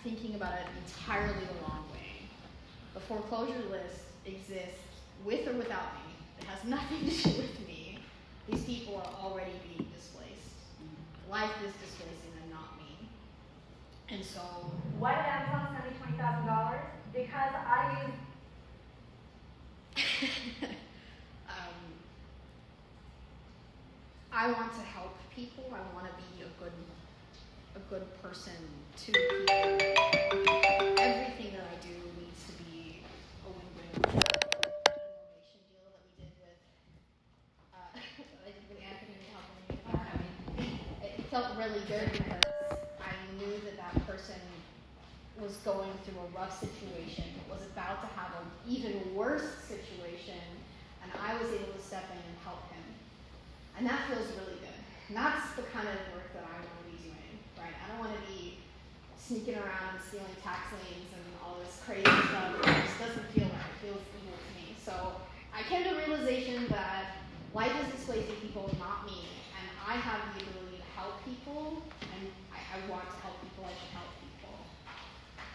thinking about it entirely the wrong way. The foreclosure list exists with or without me. It has nothing to do with me. These people are already being displaced. Life is displacing them, not me. And so, why did Amazon send me $20,000? Because I use I want to help people. I want to be a good person to people. Everything that I do needs to be a win-win. Innovation deal that we did with Anthony and helping me with that. I mean, it felt really good because I knew that person was going through a rough situation, was about to have an even worse situation, and I was able to step in and help him. And that feels really good. And that's the kind of work that I want to be doing, right? I don't want to be sneaking around and stealing tax liens and all this crazy stuff. It just doesn't feel right. It feels evil to me. So I came to the realization that life is displacing people, not me. And I have the ability to help people, and I want to help people. I should help people.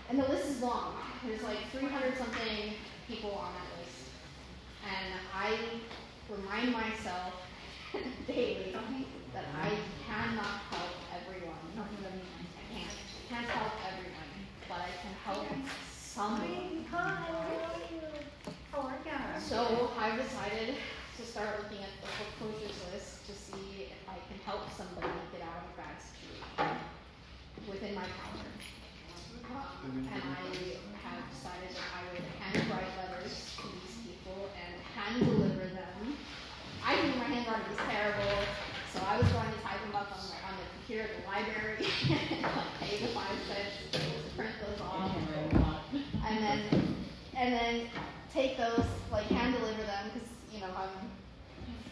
And the list is long. There's like 300 something people on that list. And I remind myself daily that I cannot help everyone. I can't help everyone, but I can help someone. So I've decided to start looking at the foreclosures list to see if I can help somebody get out of a bad situation within my power. And I have decided that I would handwrite letters to these people and hand deliver them. I think my handwriting is terrible, so I was going to type them up on the computer at the library, like pay the 5 cents, to print those off, and then take those, like hand deliver them, because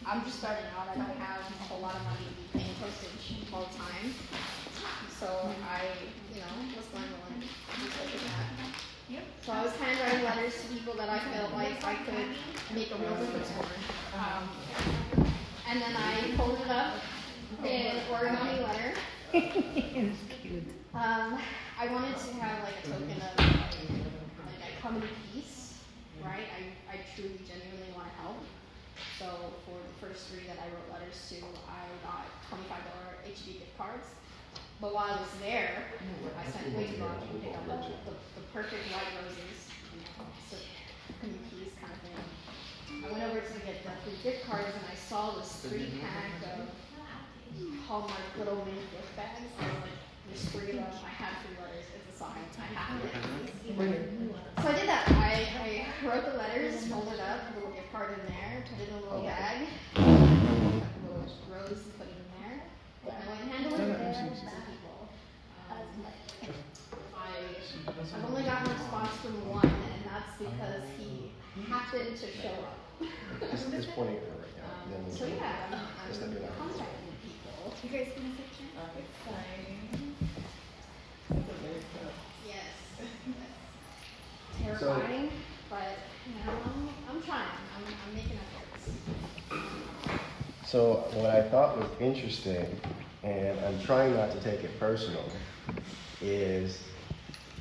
I'm just starting out. I don't have a whole lot of money to be paying postage all the time, so I was going to learn to do that. So I was handwriting letters to people that I felt like I could make a real difference for. And then I folded it up in an origami letter. It's cute. I wanted to have like a token of like I come in peace, right? I truly, genuinely want to help. So for the first 3 that I wrote letters to, I got $25 HB gift cards. But while I was there, I spent way too long to pick up the perfect white roses, so come in peace kind of thing. I went over to get the 3 gift cards, and I saw this 3-pack of Hallmark little mini gift bags. I was like, there's 3 of them. I have 3 letters. It's a sign. I have it. So I did that. I wrote the letters, folded up, a little gift card in there, put it in a little bag, a little rose, and put it in there. And I went and handled it to people. I've only gotten a response from 1, and that's because he happened to show up. It's pointing at her right now. So yeah, I'm contacting people. You guys gonna sit down? Yes. Terrifying, but I'm trying. I'm making efforts. So what I thought was interesting, and I'm trying not to take it personal, is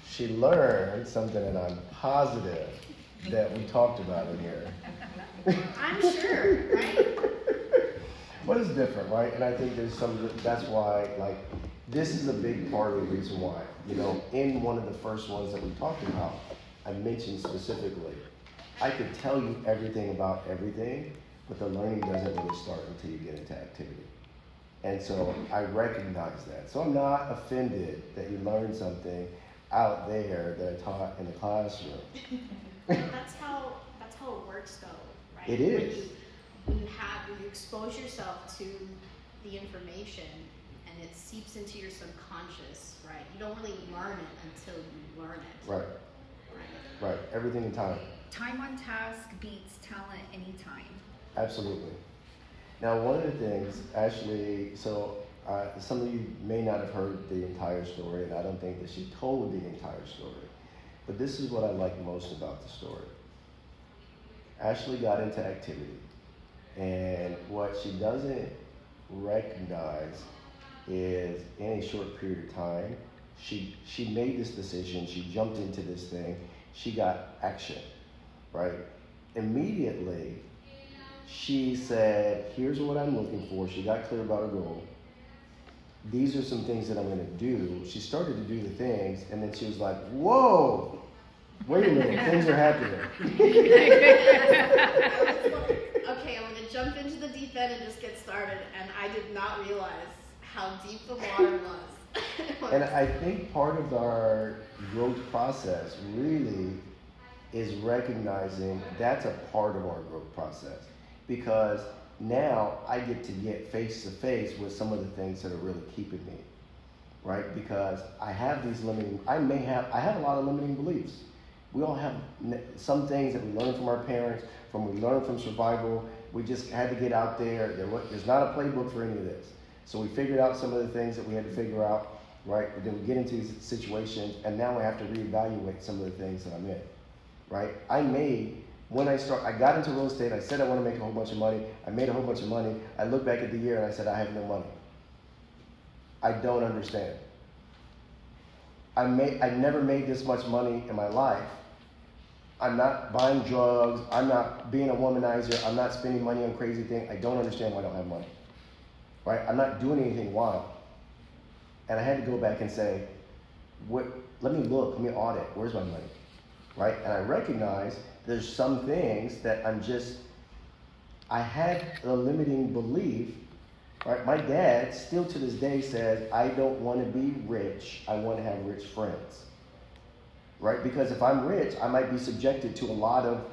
she learned something that I'm positive that we talked about in here. I'm sure, right? What is different, right? And I think that's why, like, this is a big part of the reason why. In one of the first ones that we talked about, I mentioned specifically, I could tell you everything about everything, but the learning doesn't really start until you get into activity. And so I recognize that. So I'm not offended that you learned something out there that I taught in the classroom. That's how it works, though, right? It is. When you expose yourself to the information, and it seeps into your subconscious, right? You don't really learn it until you learn it. Right. Everything in time. Time on task beats talent anytime. Absolutely. Now, one of the things, actually, some of you may not have heard the entire story, and I don't think that she told the entire story. But this is what I like most about the story. Ashley got into activity, and what she doesn't recognize is in a short period of time, She made this decision. She jumped into this thing. She got action, right? Immediately, she said, here's what I'm looking for. She got clear about her goal. These are some things that I'm going to do. She started to do the things, and then she was like, whoa, wait a minute, things are happening. Okay, I'm gonna jump into the deep end and just get started, and I did not realize how deep the water was. And I think part of our growth process really is recognizing that's a part of our growth process, because now I get to get face to face with some of the things that are really keeping me, right? Because I have these I have a lot of limiting beliefs. We all have some things that we learn from our parents, we learn from survival. We just had to get out there. There's not a playbook for any of this. So we figured out some of the things that we had to figure out, right? But then we get into these situations, and now I have to reevaluate some of the things that I'm in, right? I got into real estate. I said I want to make a whole bunch of money. I made a whole bunch of money. I look back at the year and I said, I have no money. I don't understand. I never made this much money in my life. I'm not buying drugs. I'm not being a womanizer. I'm not spending money on crazy things. I don't understand why I don't have money, right? I'm not doing anything wild. And I had to go back and say, let me look, let me audit. Where's my money, right? And I recognize there's some things that I had a limiting belief, right? My dad still to this day says, I don't want to be rich. I want to have rich friends, right? Because if I'm rich, I might be subjected to a lot of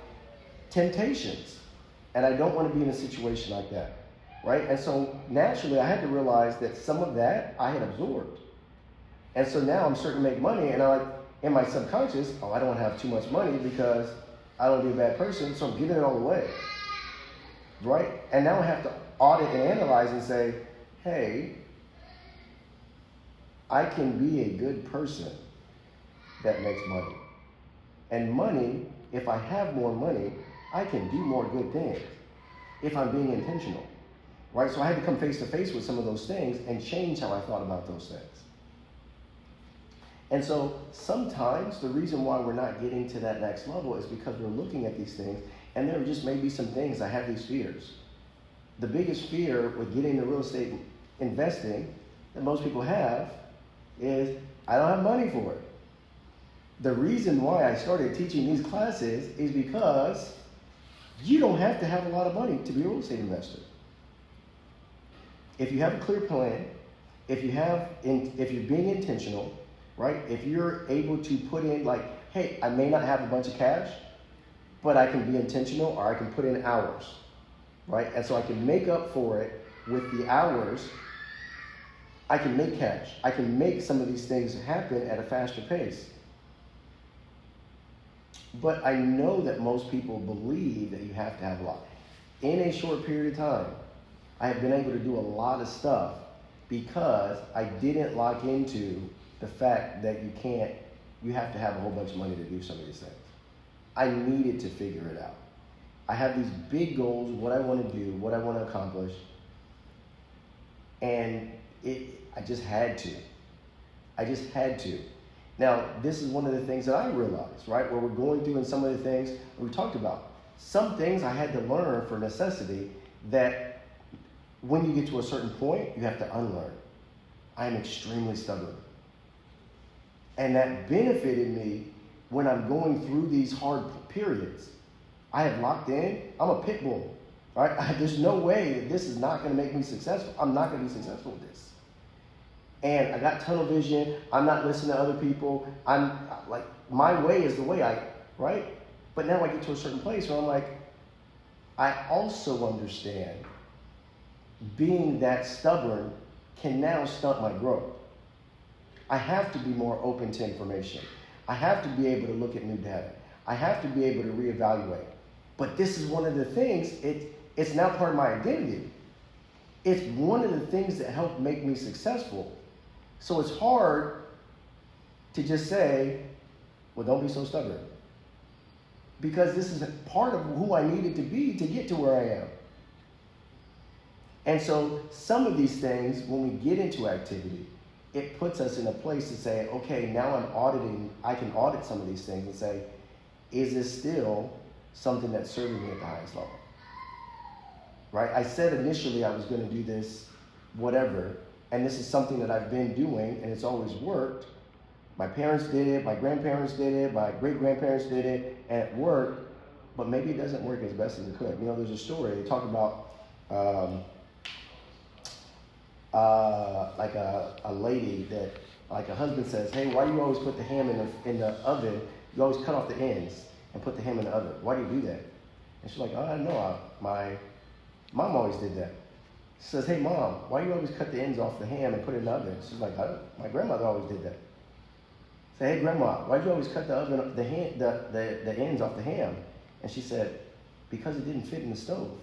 temptations. And I don't want to be in a situation like that, right? And so naturally, I had to realize that some of that I had absorbed. And so now I'm starting to make money, and in my subconscious, I don't want to have too much money because I don't want to be a bad person, so I'm giving it all away, right? And now I have to audit and analyze and say, hey, I can be a good person that makes money. And money, if I have more money, I can do more good things if I'm being intentional, right? So I had to come face to face with some of those things and change how I thought about those things. And so sometimes the reason why we're not getting to that next level is because we're looking at these things, and there just may be some things. I have these fears. The biggest fear with getting into real estate investing that most people have is, I don't have money for it. The reason why I started teaching these classes is because you don't have to have a lot of money to be a real estate investor. If you have a clear plan, if you're being intentional, right? If you're able to put in hey, I may not have a bunch of cash, but I can be intentional, or I can put in hours, right? And so I can make up for it with the hours. I can make cash. I can make some of these things happen at a faster pace. But I know that most people believe that you have to have a lot. In a short period of time, I have been able to do a lot of stuff because I didn't lock into the fact that you have to have a whole bunch of money to do some of these things. I needed to figure it out. I have these big goals, what I want to do, what I want to accomplish, and I just had to. Now, this is one of the things that I realized, right? Where we're going through and some of the things we talked about. Some things I had to learn for necessity that when you get to a certain point, you have to unlearn. I am extremely stubborn. And that benefited me when I'm going through these hard periods. I have locked in. I'm a pit bull, right? There's no way that this is not going to make me successful. I'm not going to be successful with this. And I got tunnel vision. I'm not listening to other people. I'm my way is the way right? But now I get to a certain place where I'm I also understand being that stubborn can now stunt my growth. I have to be more open to information. I have to be able to look at new data. I have to be able to reevaluate. But this is one of the things, it's now part of my identity. It's one of the things that helped make me successful. So it's hard to just say, well, don't be so stubborn. Because this is a part of who I needed to be to get to where I am. And so some of these things, when we get into activity, it puts us in a place to say, okay, now I can audit some of these things and say, is this still something that's serving me at the highest level? Right? I said initially I was going to do this, whatever, and this is something that I've been doing, and it's always worked. My parents did it, my grandparents did it, my great-grandparents did it, and it worked, but maybe it doesn't work as best as it could. You know, there's a story, they talk about like a lady that, like a husband says, hey, why do you always put the ham in the oven? You always cut off the ends and put the ham in the oven. Why do you do that? And she's like, oh, I know, my mom always did that. She says, hey, Mom, why do you always cut the ends off the ham and put it in the oven? She's like, my grandmother always did that. Say, hey, Grandma, why do you always cut the ends off the ham? And she said, because it didn't fit in the stove.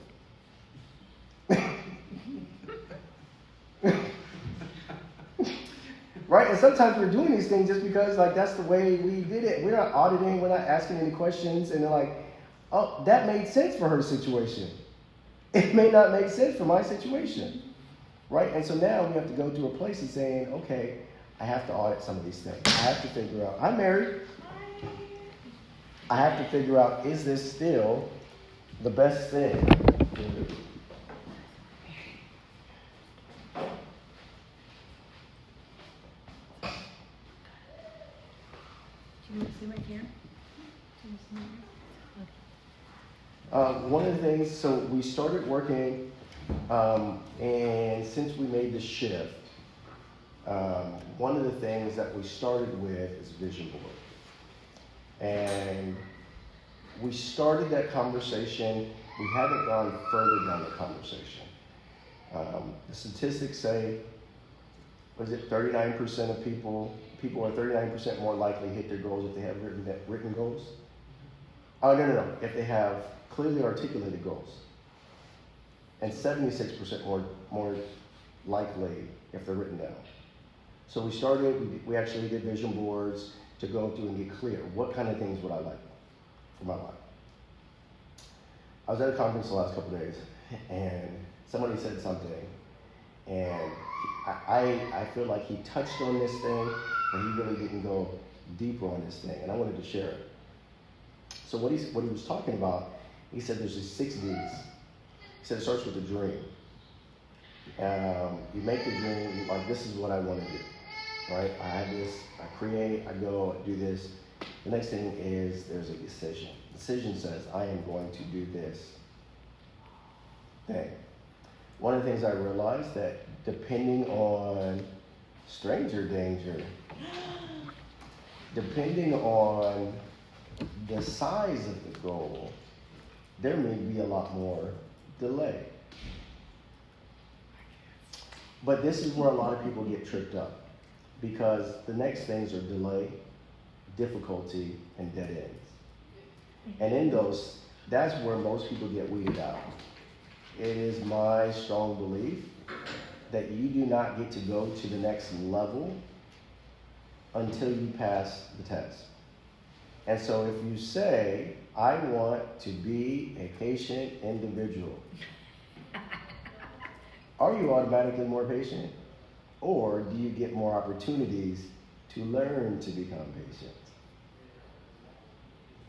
Right? And sometimes we're doing these things just because, like, that's the way we did it. We're not auditing, we're not asking any questions, and they're like, oh, that made sense for her situation. It may not make sense for my situation. Right? And so now we have to go to a place of saying, okay, I have to audit some of these things. I have to figure out, I'm married. I have to figure out, is this still the best thing to do? Do you want to sit right here? One of the things, so we started working, and since we made the shift, one of the things that we started with is vision board. And we started that conversation. We haven't gone further down the conversation. The statistics say, was it 39% of people are 39% more likely to hit their goals if they have written goals? Oh, no. If they have clearly articulated goals. And 76% more likely if they're written down. So we started, we actually did vision boards to go through and get clear. What kind of things would I like for my life? I was at a conference the last couple of days, and somebody said something, and I feel like he touched on this thing, but he really didn't go deeper on this thing, and I wanted to share it. So what he was talking about, he said there's these 6 Ds. He said it starts with a dream. You make the dream, like, this is what I want to do, right? I have this, I create, I go, I do this. The next thing is there's a decision. Decision says, I am going to do this thing. One of the things I realized that depending on stranger danger, depending on the size of the goal, there may be a lot more delay. But this is where a lot of people get tripped up, because the next things are delay, difficulty, and dead ends. And in those, that's where most people get weeded out. It is my strong belief that you do not get to go to the next level until you pass the test. And so if you say, I want to be a patient individual, are you automatically more patient? Or do you get more opportunities to learn to become patient?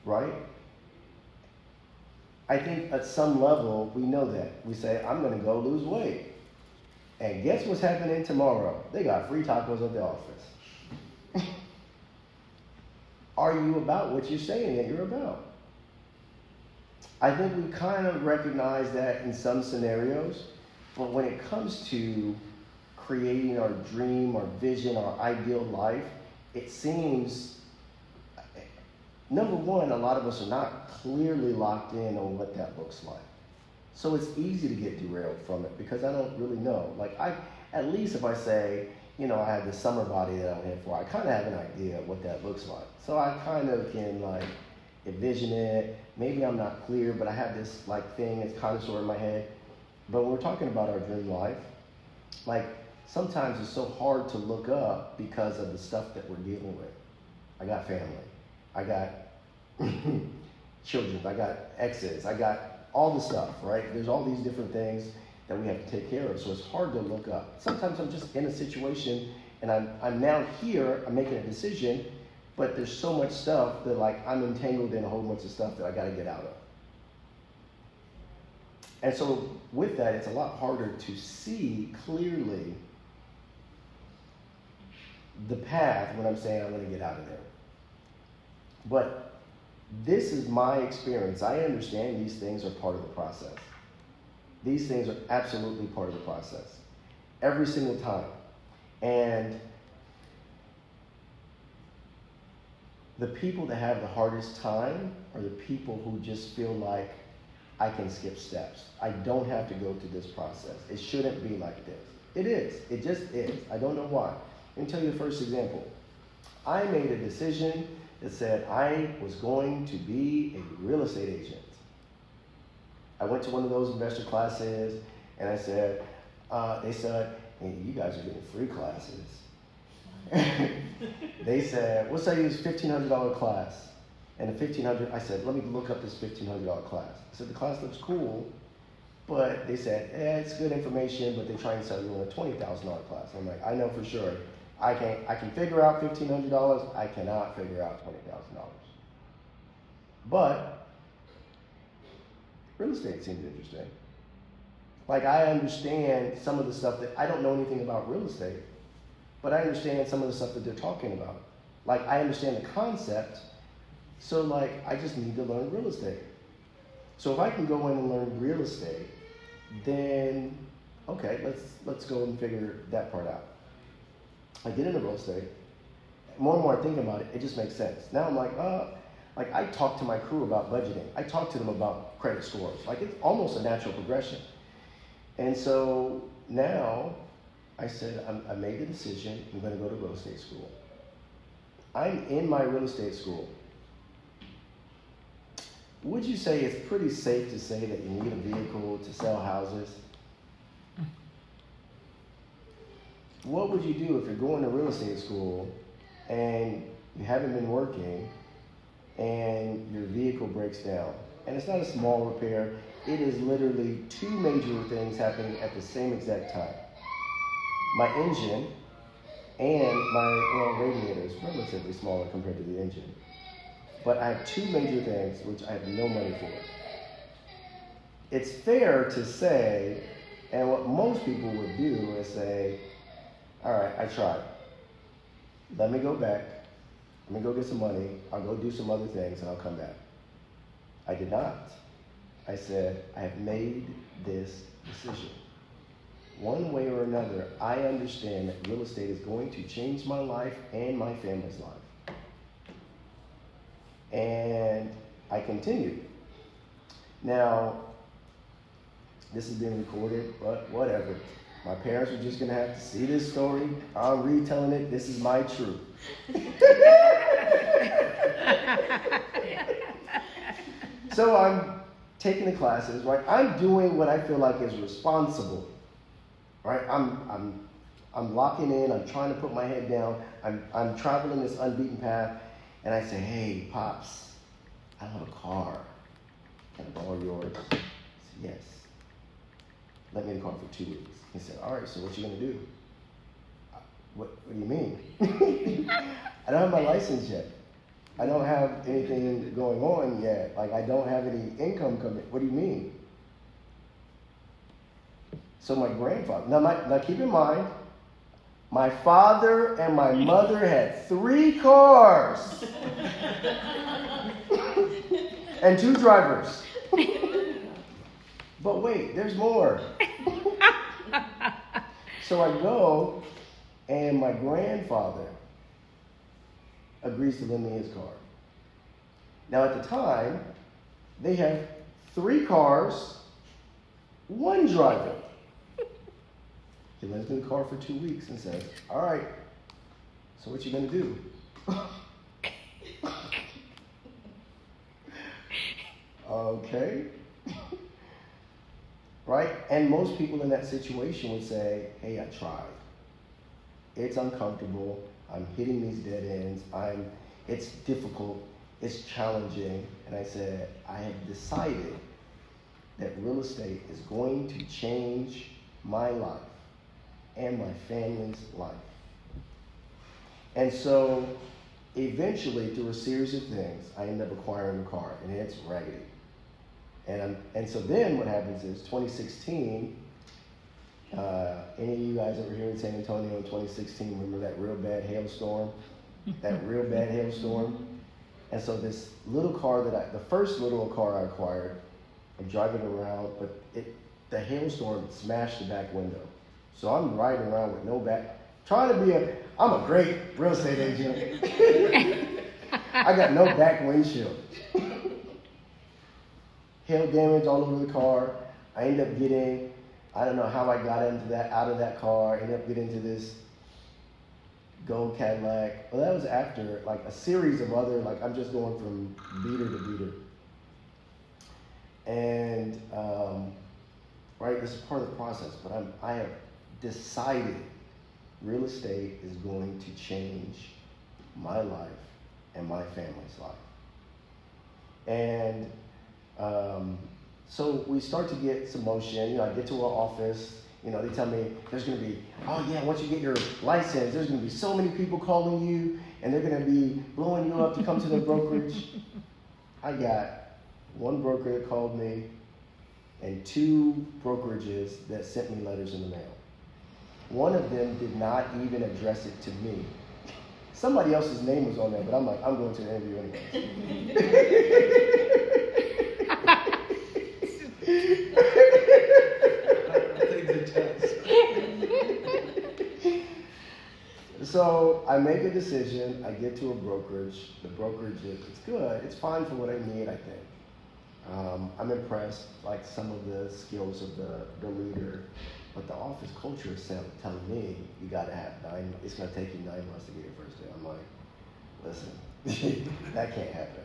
Right? I think at some level we know that. We say, I'm going to go lose weight. And guess what's happening tomorrow? They got free tacos at the office. Are you about what you're saying that you're about? I think we kind of recognize that in some scenarios, but when it comes to creating our dream, our vision, our ideal life, it seems, number one, a lot of us are not clearly locked in on what that looks like. So it's easy to get derailed from it because I don't really know. Like, at least if I say, I have this summer body that I'm here for, I kind of have an idea of what that looks like. So I kind of can, envision it. Maybe I'm not clear, but I have this, thing that's kind of sort of in my head. But when we're talking about our dream life, sometimes it's so hard to look up because of the stuff that we're dealing with. I got family. I got children. I got exes. I got all the stuff, right? There's all these different things that we have to take care of. So it's hard to look up. Sometimes I'm just in a situation And I'm now here, I'm making a decision, but there's so much stuff that like I'm entangled in a whole bunch of stuff that I gotta get out of. And so with that, it's a lot harder to see clearly the path when I'm saying I'm gonna get out of there. But this is my experience. I understand these things are part of the process. These things are absolutely part of the process. Every single time. And the people that have the hardest time are the people who just feel like I can skip steps. I don't have to go through this process. It shouldn't be like this. It is. It just is. I don't know why. Let me tell you the first example. I made a decision that said I was going to be a real estate agent. I went to one of those investor classes and I said, they said, hey, you guys are getting free classes. They said, what's that use $1,500 class? And the $1,500, I said, let me look up this $1,500 class. I said, the class looks cool, but they said, it's good information, but they try and sell you on a $20,000 class. I'm like, I know for sure. I can figure out $1,500. I cannot figure out $20,000. But real estate seems interesting. Like I understand some of the stuff that I don't know anything about real estate, but I understand some of the stuff that they're talking about. Like I understand the concept, so like I just need to learn real estate. So if I can go in and learn real estate, then okay, let's go and figure that part out. I get into real estate. More and more I think about it, it just makes sense. Now I'm like I talk to my crew about budgeting. I talk to them about credit scores. Like it's almost a natural progression. And so now I said, I made the decision, I'm going to go to real estate school. I'm in my real estate school. Would you say it's pretty safe to say that you need a vehicle to sell houses? What would you do if you're going to real estate school and you haven't been working and your vehicle breaks down? And it's not a small repair. It is literally two major things happening at the same exact time. My engine and my radiator is relatively smaller compared to the engine. But I have two major things which I have no money for. It's fair to say, and what most people would do is say, all right, I tried. Let me go back. Let me go get some money. I'll go do some other things and I'll come back. I did not. I said, I have made this decision. One way or another, I understand that real estate is going to change my life and my family's life. And I continued. Now, this is being recorded, but whatever. My parents are just going to have to see this story. I'm retelling it. This is my truth. So I'm taking the classes, right? I'm doing what I feel like is responsible, right? I'm locking in. I'm trying to put my head down. I'm traveling this unbeaten path, and I say, "Hey, pops, I have a car. Can I borrow yours?" I said, "Yes." Let me in the car for 2 weeks. He said, "All right, so what you gonna do?" What do you mean? I don't have my license yet. I don't have anything going on yet. Like, I don't have any income coming. What do you mean? So my grandfather, now keep in mind, my father and my mother had 3 cars and 2 drivers. But wait, there's more. So I go, and my grandfather agrees to lend me his car. Now at the time, they have 3 cars, 1 driver. He lends me the car for 2 weeks and says, "All right, so what you gonna do?" Okay. Right? And most people in that situation would say, "Hey, I tried. It's uncomfortable. I'm hitting these dead ends. It's difficult. It's challenging." And I said, I have decided that real estate is going to change my life and my family's life. And so eventually, through a series of things, I end up acquiring a car, and it's raggedy. And so then what happens is 2016, any of you guys ever here in San Antonio in 2016 remember that real bad hailstorm? That real bad hailstorm? And so this little car the first little car I acquired, I'm driving around, but the hailstorm smashed the back window. So I'm riding around with no back, I'm a great real estate agent. I got no back windshield. Hail damage all over the car. I end up getting, I don't know how I got out of that car. I ended up getting into this gold Cadillac. Well, that was after like a series of other, like I'm just going from beater to beater. And right, this is part of the process, but I have decided real estate is going to change my life and my family's life. And so we start to get some motion. I get to our office. They tell me there's going to be, oh yeah, once you get your license, there's going to be so many people calling you, and they're going to be blowing you up to come to their brokerage. I got one broker that called me, and 2 brokerages that sent me letters in the mail. One of them did not even address it to me. Somebody else's name was on there, but I'm like, I'm going to the interview anyway. So I make a decision. I get to a brokerage. The brokerage it's good. It's fine for what I need, I think. I'm impressed, like some of the skills of the leader, but the office culture is telling me you got to have it's going to take you 9 months to get your first deal. I'm like, listen, that can't happen.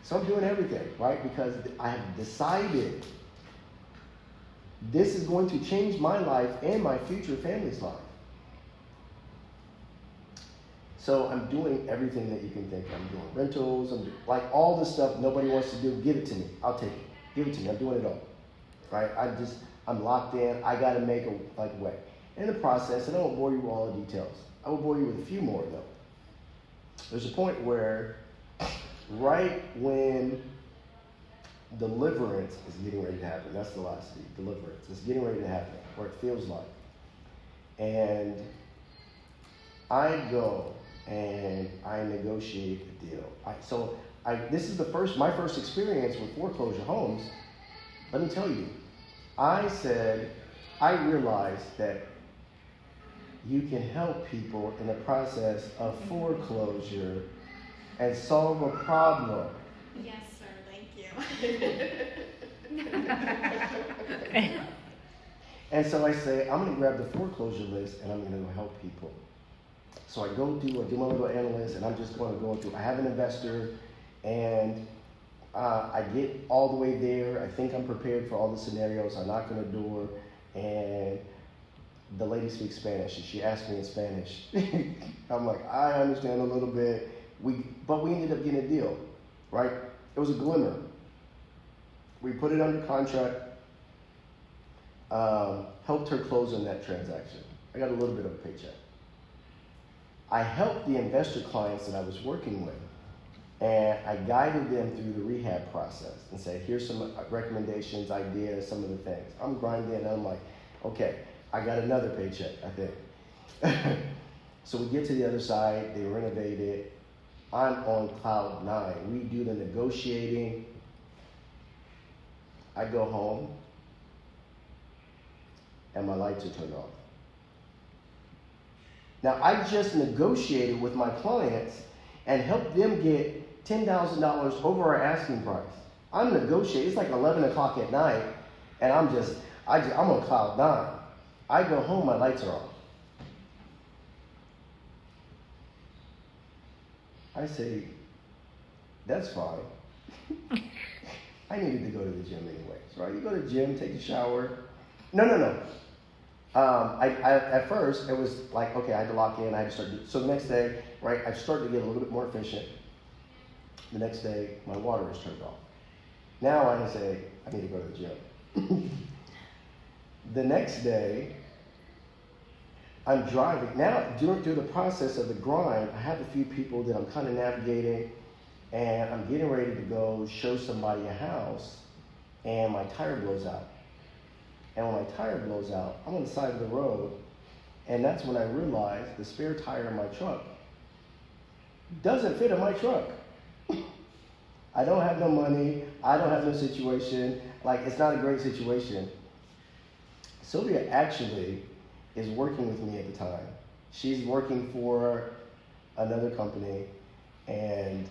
So I'm doing everything, right? Because I have decided this is going to change my life and my future family's life. So I'm doing everything that you can think. I'm doing rentals. I'm doing, like all the stuff nobody wants to do. Give it to me. I'll take it. Give it to me. I'm doing it all. Right? I'm locked in. I got to make a way. In the process, and I won't bore you with all the details. I will bore you with a few more though. There's a point where, right when deliverance is getting ready to happen, that's the last C, deliverance. It's getting ready to happen, or it feels like. And I go and I negotiate a deal. This is my first experience with foreclosure homes. Let me tell you, I realized that you can help people in the process of foreclosure and solve a problem. Yes, sir, thank you. And so I say, I'm going to grab the foreclosure list and I'm going to go help people. So I do my little analyst, and I'm just going to go through. I have an investor, and I get all the way there. I think I'm prepared for all the scenarios. I knock on the door, and the lady speaks Spanish, and she asked me in Spanish. I'm like, I understand a little bit. But we ended up getting a deal, right? It was a glimmer. We put it under contract, helped her close on that transaction. I got a little bit of a paycheck. I helped the investor clients that I was working with, and I guided them through the rehab process and said, here's some recommendations, ideas, some of the things. I'm grinding, and I'm like, okay, I got another paycheck, I think. So we get to the other side, they renovate it. I'm on cloud 9. We do the negotiating. I go home, and my lights are turned off. Now, I just negotiated with my clients and helped them get $10,000 over our asking price. I'm negotiating. It's like 11 o'clock at night, and I'm on cloud 9. I go home, my lights are off. I say, that's fine. I needed to go to the gym anyways, right? You go to the gym, take a shower. No. At first, it was like, okay, I had to lock in, I had to start. So the next day, right, I started to get a little bit more efficient. The next day, my water is turned off. Now I say, I need to go to the gym. The next day, I'm driving. Now, through the process of the grind, I have a few people that I'm kind of navigating, and I'm getting ready to go show somebody a house, and my tire blows out. And when my tire blows out, I'm on the side of the road, and that's when I realize the spare tire in my truck doesn't fit in my truck. I don't have no money. I don't have no situation. Like, it's not a great situation. Sylvia actually is working with me at the time. She's working for another company, and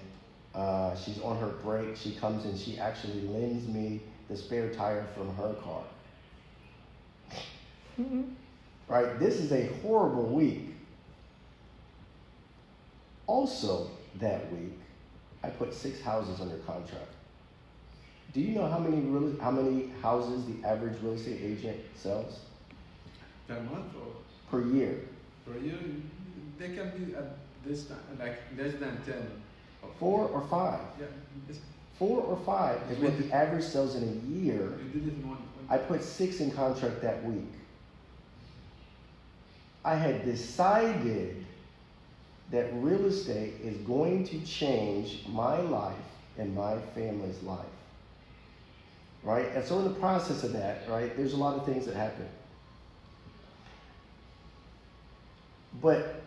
she's on her break. She comes and she actually lends me the spare tire from her car. Mm-hmm. Right? This is a horrible week. Also, that week, I put 6 houses under contract. Do you know how many houses the average real estate agent sells Per month or per year? per year? They can be at this time, like less than 10. 4 or 5. Yeah, it's, 4 or 5 is what the average sells in a year. you did it in one. I put 6 in contract that week. I had decided that real estate is going to change my life and my family's life. Right? And so in the process of that, right, there's a lot of things that happen. But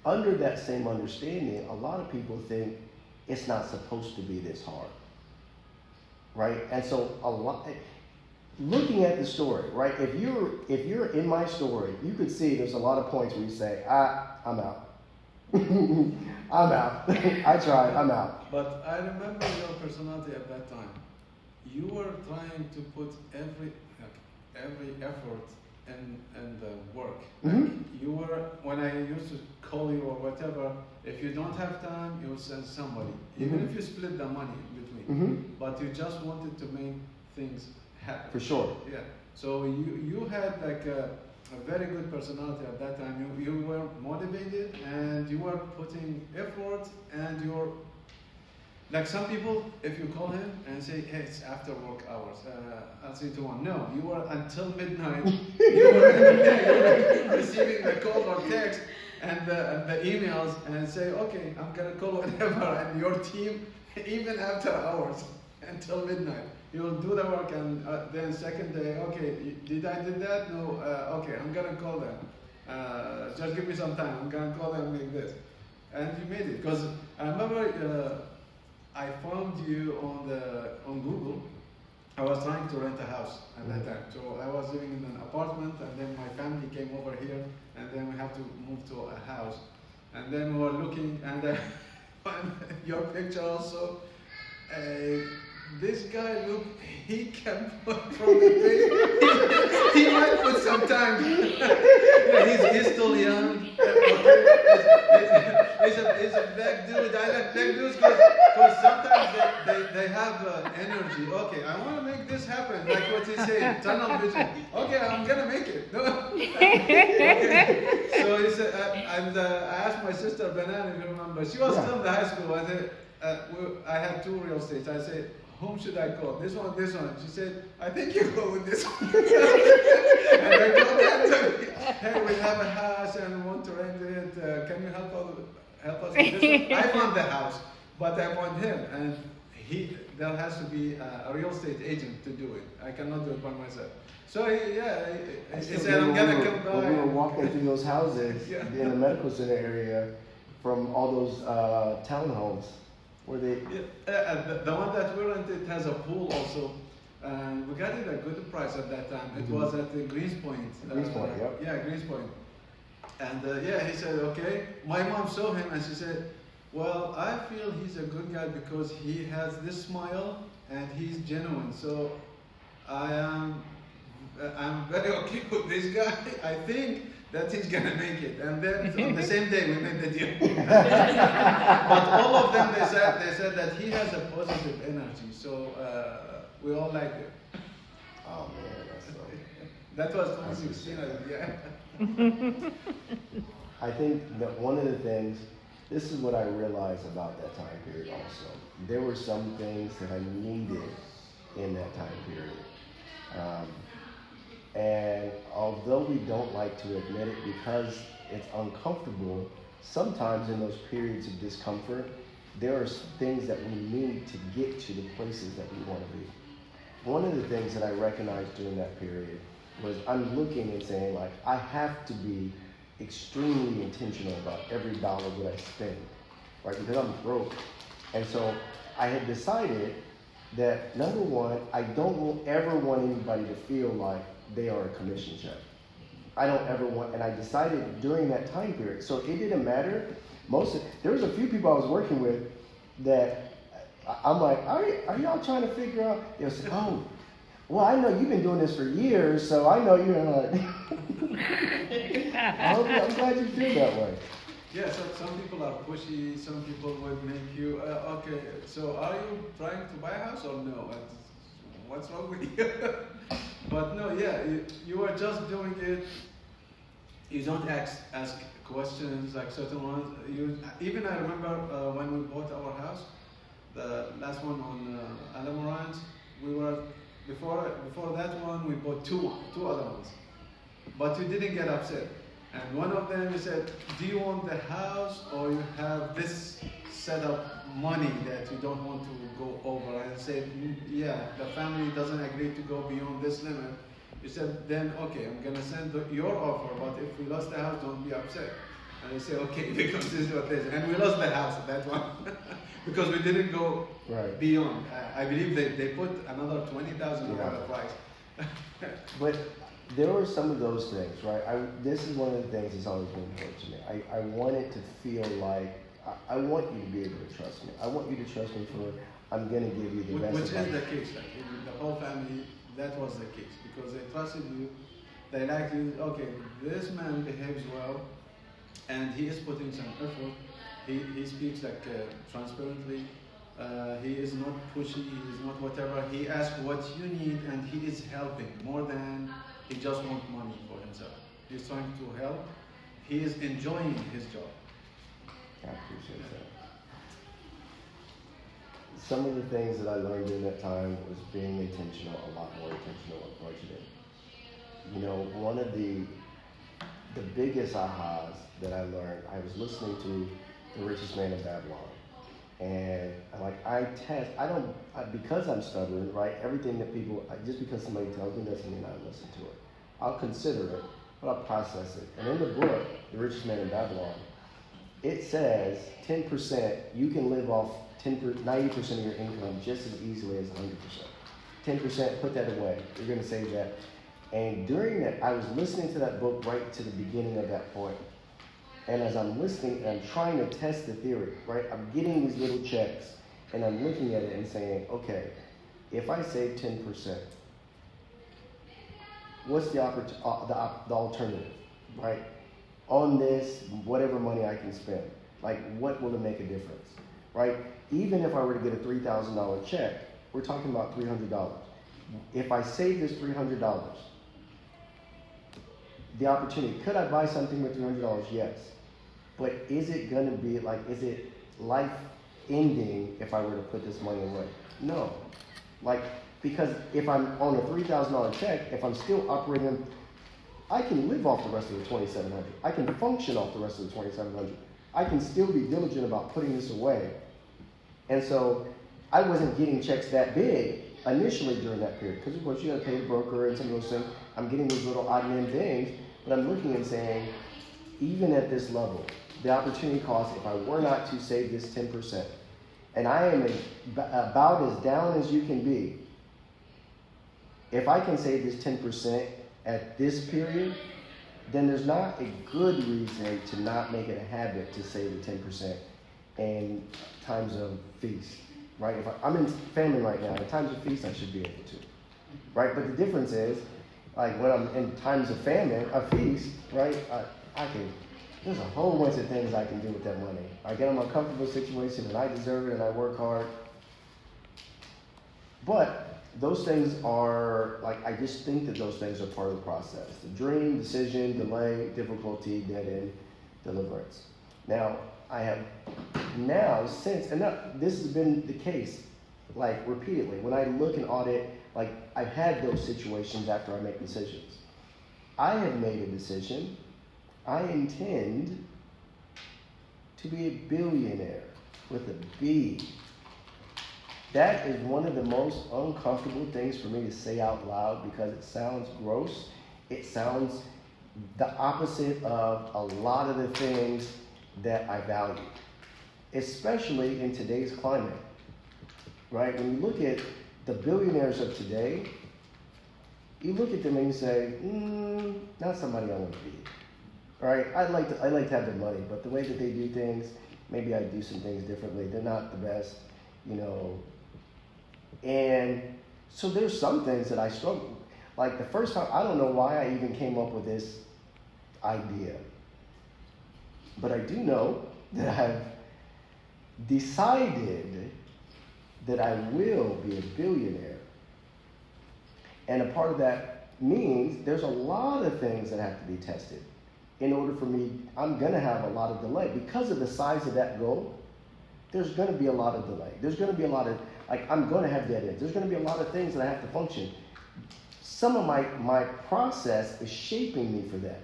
under that same understanding, a lot of people think it's not supposed to be this hard. Right? And so looking at the story, right? If you're in my story, you could see there's a lot of points where you say, I'm out. I'm out. I tried, I'm out. But I remember your personality at that time. You were trying to put every effort in the work. Mm-hmm. Like you were, when I used to call you or whatever, if you don't have time, you'll send somebody. Even Mhm. if you split the money in between. Mm-hmm. But you just wanted to make things happen. For sure. Yeah. So you had like a very good personality at that time. You were motivated and you were putting effort and you're like some people, if you call him and say, hey, it's after work hours, I'll say to one, no, you were until midnight, you were receiving the call or text and the emails and say, okay, I'm gonna call whatever, and your team, even after hours, until midnight, you'll do the work, and then second day, okay, did I did that? No, okay, I'm gonna call them. Just give me some time, I'm gonna call them like this. And you made it, because I remember I found you on Google. I was trying to rent a house at that time. So I was living in an apartment, and then my family came over here, and then we have to move to a house. And then we were looking, and your picture also. This guy, look, he can put from the page. He might put some time. Yeah, he's still young. He's a black dude. I like black dudes because sometimes they have energy. Okay, I want to make this happen. Like what he's saying, tunnel vision. Okay, I'm gonna make it. No. Okay. So he said, and I asked my sister Banana, if you remember. She was still in the high school. I said, I had 2 real estates. I said, whom should I call? This one, this one. She said, I think you go with this one. And I called her. Hey, we have a house and we want to rent it. Can you help us with this one? I found the house, but I found him, and there has to be a real estate agent to do it. I cannot do it by myself. So he said, I'm gonna come by. When we were walking through those houses Yeah. in the medical center area, from all those townhomes, where they. The one that we rented has a pool also. And we got it at a good price at that time. It was at the Greens Point. Yep. Yeah, Greens Point. And he said, okay. My mom saw him and she said, well, I feel he's a good guy because he has this smile and he's genuine. So I'm very okay with this guy. I think that he's gonna make it. And then on the same day we made the deal. But all of them, they said that he has a positive energy. So we all like it. Oh man, that's so. That was 2016, yeah. I think that one of the things, this is what I realized about that time period also. There were some things that I needed in that time period. And although we don't like to admit it because it's uncomfortable, sometimes in those periods of discomfort, there are things that we need to get to the places that we want to be. One of the things that I recognized during that period was I'm looking and saying, like, I have to be extremely intentional about every dollar that I spend, right? Because I'm broke. And so I had decided that, number one, I don't ever want anybody to feel like they are a commission check. I don't ever want, and I decided during that time period, so it didn't matter. There was a few people I was working with that I'm like, are y'all trying to figure out? They was like, oh, well, I know you've been doing this for years, so I know you're like, I'm glad you feel that way. Yeah, so some people are pushy, some people would make you, okay, so are you trying to buy a house or no? What's wrong with you? But no, yeah, you are just doing it. You don't ask questions like certain ones. Even I remember when we bought our house, the last one on Alamorant, we were, before that one, we bought two other ones. But we didn't get upset. And one of them, we said, do you want the house or you have this set up money that you don't want to go over? And I said, yeah, the family doesn't agree to go beyond this limit. He said, then okay, I'm gonna send your offer, but if we lost the house, don't be upset. And I said, okay, because this is what this is. And we lost the house at that one because we didn't go beyond. I believe they put another $20,000 price. But there were some of those things, right? This is one of the things that's always been important to me. I want it to feel like, I want you to be able to trust me. I want you to trust me for, I'm going to give you the best Which advice. is the case, like in the whole family, that was the case. Because they trusted you, they liked you, okay, this man behaves well, and he is putting some effort. He speaks like transparently. He is not pushy, he is not whatever. He asks what you need and he is helping more than he just wants money for himself. He's trying to help. He is enjoying his job. I appreciate that. Some of the things that I learned during that time was being intentional, a lot more intentional with budgeting. You know, one of the biggest ahas that I learned, I was listening to The Richest Man in Babylon. And because I'm stubborn, right? Everything that just because somebody tells me doesn't mean I listen to it. I'll consider it, but I'll process it. And in the book, The Richest Man in Babylon, it says 10%, you can live off 90% of your income just as easily as 100%. 10%, put that away. You're going to save that. And during that, I was listening to that book right to the beginning of that point. And as I'm listening, and I'm trying to test the theory, right? I'm getting these little checks, and I'm looking at it and saying, okay, if I save 10%, what's the alternative, right? On this, whatever money I can spend, like what will it make a difference, right? Even if I were to get a $3,000 check, we're talking about $300. If I save this $300, the opportunity, could I buy something with $300? Yes. But is it going to be is it life ending if I were to put this money away? No. Because if I'm on a $3,000 check, if I'm still operating, I can live off the rest of the $2,700. I can function off the rest of the $2,700. I can still be diligent about putting this away. And so I wasn't getting checks that big initially during that period, because of course you got to pay the broker and some of those things. I'm getting these little odd and end things, but I'm looking and saying, even at this level, the opportunity cost, if I were not to save this 10%, and I am about as down as you can be, if I can save this 10% at this period, then there's not a good reason to not make it a habit to save the 10% in times of feast, right? If I'm in famine right now, in times of feast, I should be able to, right? But the difference is, when I'm in times of famine, a feast, right? There's a whole bunch of things I can do with that money. I get in a comfortable situation and I deserve it and I work hard. But those things are, I just think that those things are part of the process. The dream, decision, delay, difficulty, dead end, deliverance. Now, this has been the case, repeatedly. When I look and audit, I've had those situations after I make decisions. I have made a decision. I intend to be a billionaire with a B. That is one of the most uncomfortable things for me to say out loud because it sounds gross. It sounds the opposite of a lot of the things that I value, especially in today's climate, right? When you look at the billionaires of today, you look at them and you say, not somebody I want to be. All right, I'd like to have the money, but the way that they do things, maybe I do some things differently. They're not the best, you know. And so there's some things that I struggle with. Like the first time, I don't know why I even came up with this idea. But I do know that I've decided that I will be a billionaire. And a part of that means there's a lot of things that have to be tested. In order for me, I'm going to have a lot of delay. Because of the size of that goal, there's going to be a lot of delay. There's going to be a lot of, I'm going to have dead ends. There's going to be a lot of things that I have to function. Some of my process is shaping me for that.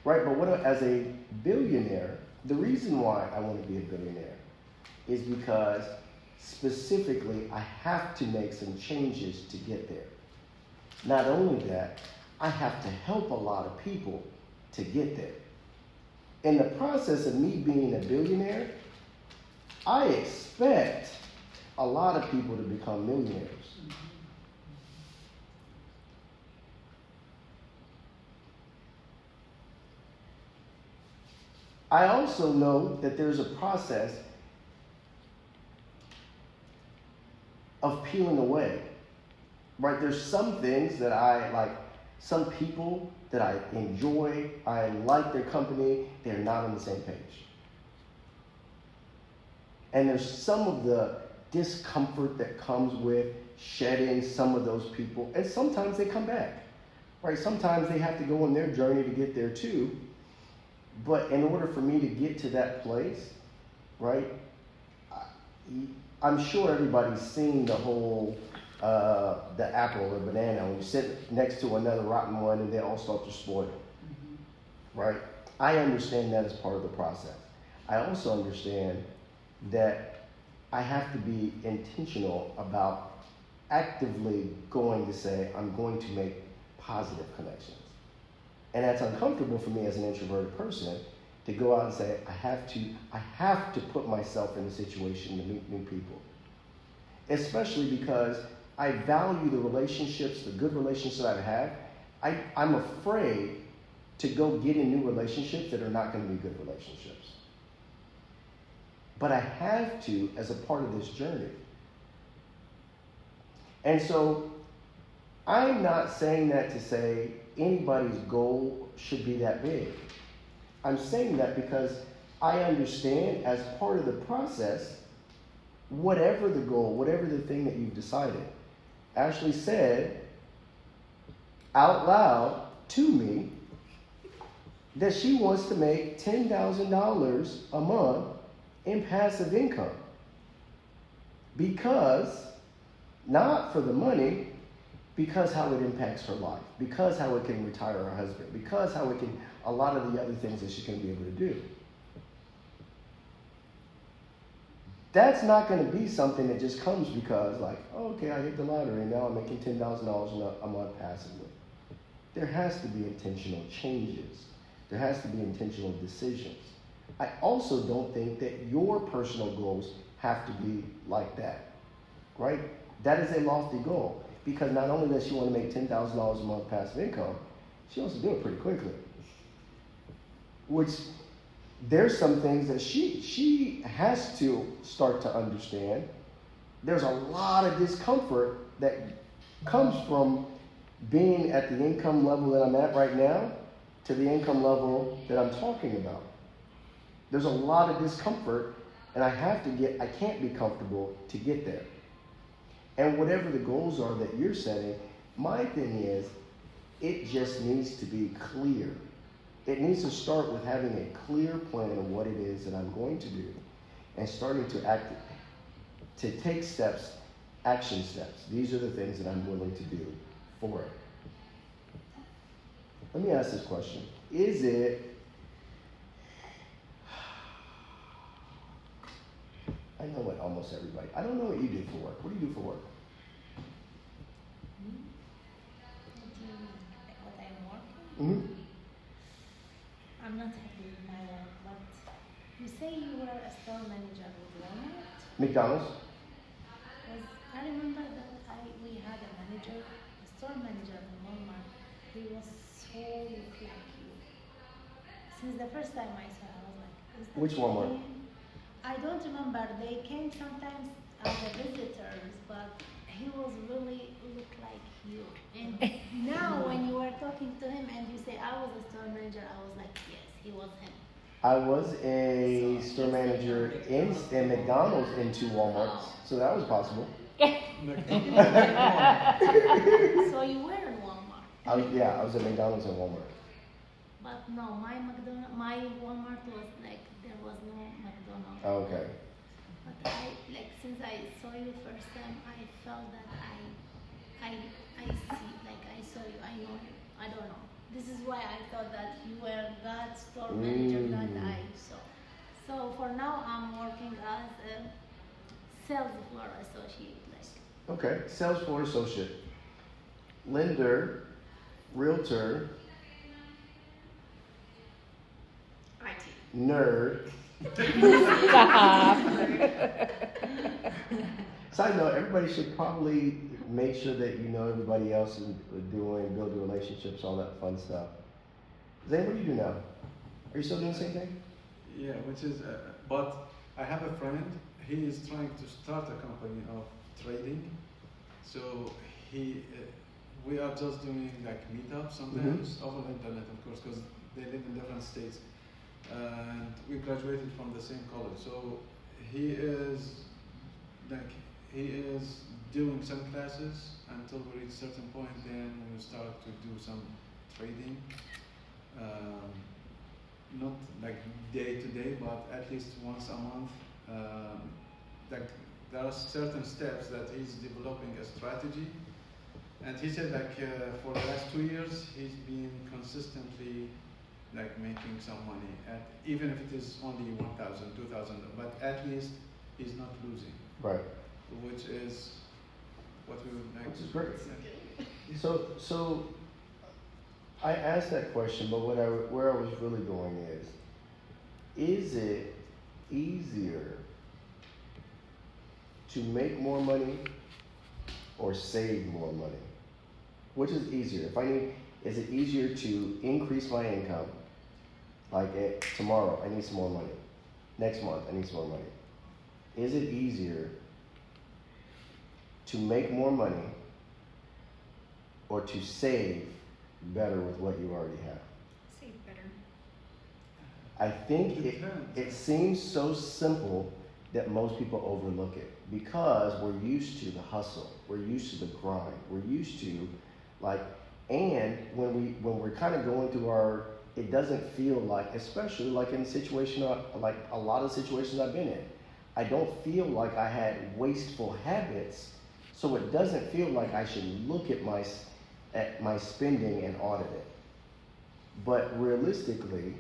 Right? But as a billionaire, the reason why I want to be a billionaire is because specifically I have to make some changes to get there. Not only that, I have to help a lot of people to get there. In the process of me being a billionaire, I expect a lot of people to become millionaires. I also know that there's a process of peeling away, right? There's some things that I like, some people that I enjoy, I like their company, they're not on the same page. And there's some of the discomfort that comes with shedding some of those people, and sometimes they come back, right? Sometimes they have to go on their journey to get there too. But in order for me to get to that place, right, I'm sure everybody's seen the whole, the apple or banana, when you sit next to another rotten one and they all start to spoil, right? I understand that as part of the process. I also understand that I have to be intentional about actively going to say, I'm going to make positive connections. And that's uncomfortable for me as an introverted person to go out and say, I have to put myself in a situation to meet new people. Especially because I value the relationships, the good relationships that I have. I'm afraid to go get in new relationships that are not going to be good relationships. But I have to as a part of this journey. And so I'm not saying that to say anybody's goal should be that big. I'm saying that because I understand as part of the process, whatever the goal, whatever the thing that you've decided, Ashley said out loud to me that she wants to make $10,000 a month in passive income. Because, not for the money, because how it impacts her life, because how it can retire her husband, because how it can, a lot of the other things that she's going to be able to do. That's not going to be something that just comes because like, oh, okay, I hit the lottery and now I'm making $10,000 a month passively. There has to be intentional changes. There has to be intentional decisions. I also don't think that your personal goals have to be like that, right? That is a lofty goal. Because not only does she want to make $10,000 a month passive income, she wants to do it pretty quickly. Which, there's some things that she has to start to understand. There's a lot of discomfort that comes from being at the income level that I'm at right now to the income level that I'm talking about. There's a lot of discomfort, and I can't be comfortable to get there. And whatever the goals are that you're setting, my thing is, it just needs to be clear. It needs to start with having a clear plan of what it is that I'm going to do and starting to take steps, action steps. These are the things that I'm willing to do for it. Let me ask this question. Is it, I know what almost everybody, I don't know what you do for work. What do you do for work? What I'm working? Mm-hmm. I'm not happy with my work, but you say you were a store manager with Walmart? McDonald's? Because I remember that we had a manager, a store manager in Walmart. He was so like you. Since the first time I saw, I was like, is that Which Walmart? him? I don't remember. They came sometimes as a visitors, but he was really looked like you. And now when you were talking to him and you say I was a store manager, I was like, yes, he was him. I was a store manager in McDonald's in 2 Walmarts, so that was possible. So you were in Walmart. I was at McDonald's and Walmart. But no, my Walmart was like there was no McDonald's. Oh, okay. But since I saw you first time, I felt that I see, like I saw you, I know you. I don't know. This is why I thought that you were that store manager that I saw. So for now, I'm working as a sales floor associate. Okay, sales floor associate. Lender, realtor, IT. nerd. Side note, everybody should probably make sure that you know everybody else is doing, build relationships, all that fun stuff. Zane, what do you do now? Are you still doing the same thing? Yeah, which is, but I have a friend, he is trying to start a company of trading. So we are just doing like meetups sometimes over the internet, of course, because they live in different states. And we graduated from the same college. So he is doing some classes until we reach a certain point, then we start to do some trading. Not like day to day, but at least once a month. There are certain steps that he's developing a strategy, and he said for the last 2 years he's been consistently making some money, even if it is only 1,000, 2,000, but at least he's not losing. Right. Which is what we would like. Which is great. So I asked that question, but where I was really going is it easier to make more money or save more money? Which is easier? Is it easier to increase my income? Tomorrow, I need some more money. Next month, I need some more money. Is it easier to make more money or to save better with what you already have? Save better. I think it seems so simple that most people overlook it because we're used to the hustle, we're used to the grind, we're used to and when we're kind of going through it doesn't feel like, especially in a situation like a lot of situations I've been in, I don't feel like I had wasteful habits, so it doesn't feel like I should look at my spending and audit it. But realistically,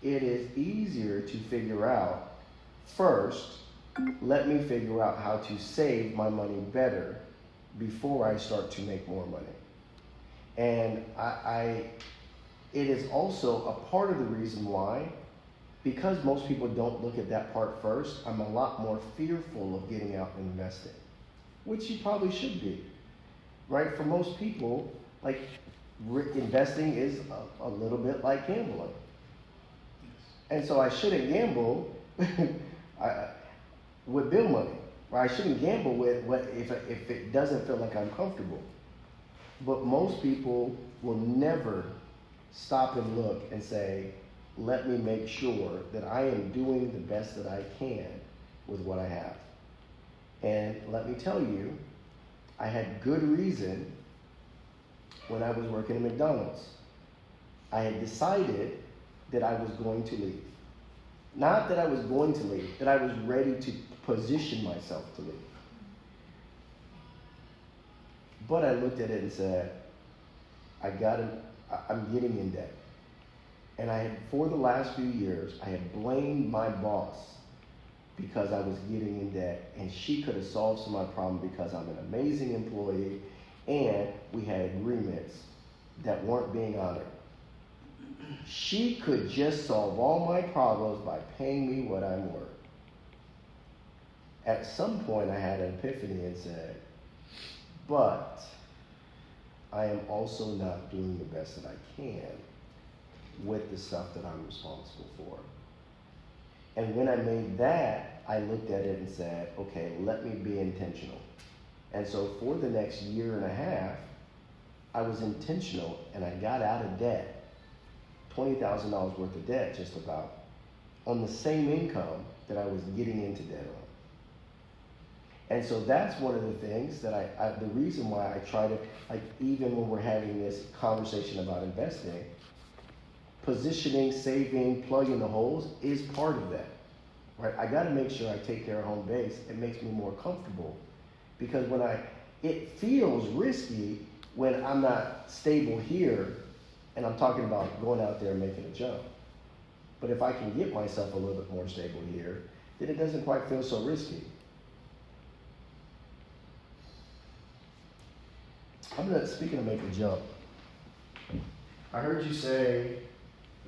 it is easier to figure out, first, let me figure out how to save my money better before I start to make more money. And it is also a part of the reason why, because most people don't look at that part first, I'm a lot more fearful of getting out and investing, which you probably should be, right? For most people, investing is a little bit like gambling. And so I shouldn't gamble with bill money, or I shouldn't gamble with if it doesn't feel like I'm comfortable. But most people will never stop and look and say, let me make sure that I am doing the best that I can with what I have. And let me tell you, I had good reason when I was working at McDonald's. I had decided that I was going to leave. Not that I was going to leave, that I was ready to position myself to leave. But I looked at it and said, I gotta I'm getting in debt. And I had, for the last few years, I had blamed my boss because I was getting in debt, and she could have solved some of my problem because I'm an amazing employee, and we had agreements that weren't being honored. She could just solve all my problems by paying me what I'm worth. At some point, I had an epiphany and said, but I am also not doing the best that I can with the stuff that I'm responsible for. And when I made that, I looked at it and said, okay, let me be intentional. And so for the next year and a half, I was intentional, and I got out of debt, $20,000 worth of debt just about, on the same income that I was getting into debt on. And so that's one of the things that the reason why I try to, like, even when we're having this conversation about investing, positioning, saving, plugging the holes is part of that, right? I got to make sure I take care of home base. It makes me more comfortable, because it feels risky when I'm not stable here, and I'm talking about going out there and making a jump. But if I can get myself a little bit more stable here, then it doesn't quite feel so risky. Speaking of making a jump, I heard you say,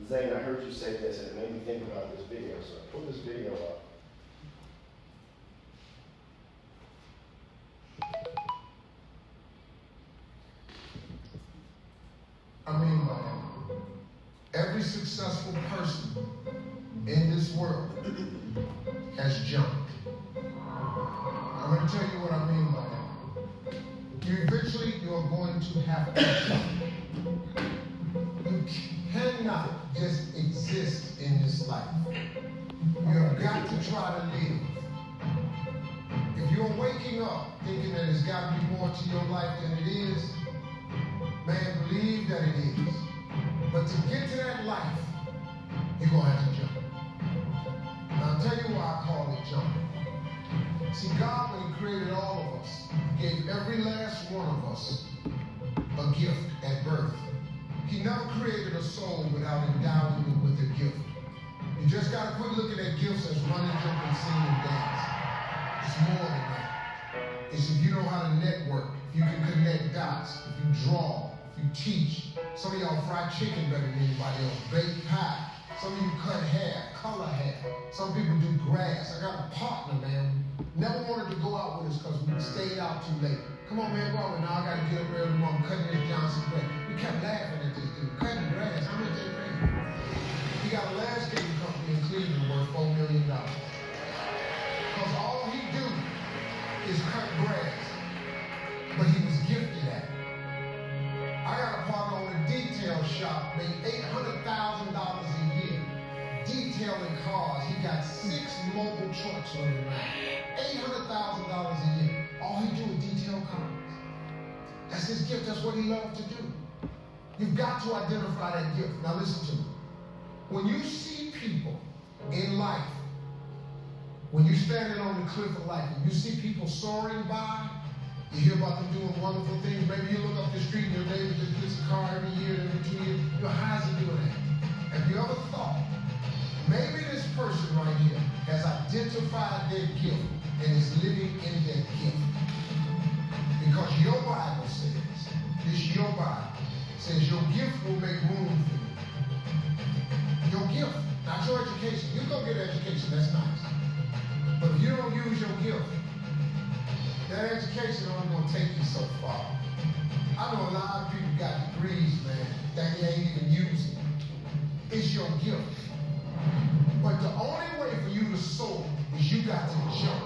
Zane, I heard you say this, and it made me think about this video, so I pulled this video up. I mean by that, every successful person in this world has jumped. I'm going to tell you what I mean by that. Eventually, you're going to have to jump. You cannot just exist in this life. You've got to try to live. If you're waking up thinking that there's got to be more to your life than it is, man, believe that it is. But to get to that life, you're going to have to jump. Now, I'll tell you why I call it jumping. See, God, when He created all of us, He gave every last one of us a gift at birth. He never created a soul without endowing it with a gift. You just got to quit looking at gifts as running, jumping, singing, and dance. It's more than that. It's if you know how to network, if you can connect dots, if you draw, if you teach. Some of y'all fry chicken better than anybody else. Bake pie. Some of you cut hair, color hair. Some people do grass. I got a partner, man. Never wanted to go out with us because we stayed out too late. Come on, man, Robert. Now I got to get up early tomorrow. I'm cutting this Johnson grass. We kept laughing at this dude. Cutting grass. How much they pay? He got a landscaping company in Cleveland worth $4 million. Because all he do is cut grass. But he was gifted at it. I got a partner on a detail shop, made $800,000 a year, detailing cars. He got 6 mobile trucks on him now. $800,000 a year. All he do is detail cars. That's his gift. That's what he loves to do. You've got to identify that gift. Now listen to me. When you see people in life, when you're standing on the cliff of life, and you see people soaring by, you hear about them doing wonderful things. Maybe you look up the street and your neighbor just gets a car every year, every 2 years. You know, how's he doing that? Have you ever thought, maybe this person right here has identified their gift and is living in their gift? Because your Bible says, your Bible says your gift will make room for you. Your gift, not your education. You go get education, that's nice. But if you don't use your gift, that education only gonna take you so far. I know a lot of people got degrees, man, that they ain't even using. It's your gift. But the only way for you to soar is you got to jump.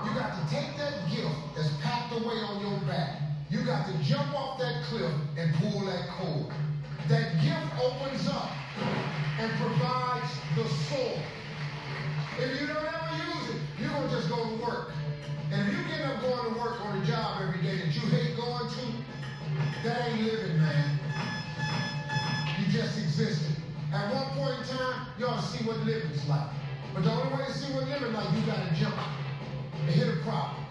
You got to take that gift that's packed away on your back. You got to jump off that cliff and pull that cord. That gift opens up and provides the soar. If you don't ever use it, you're going to just go to work. And if you get up going to work on a job every day that you hate going to, that ain't living, man. You just existed. At one point in time, you ought to see what living's like. But the only way to see what living like, you got to jump and hit a problem.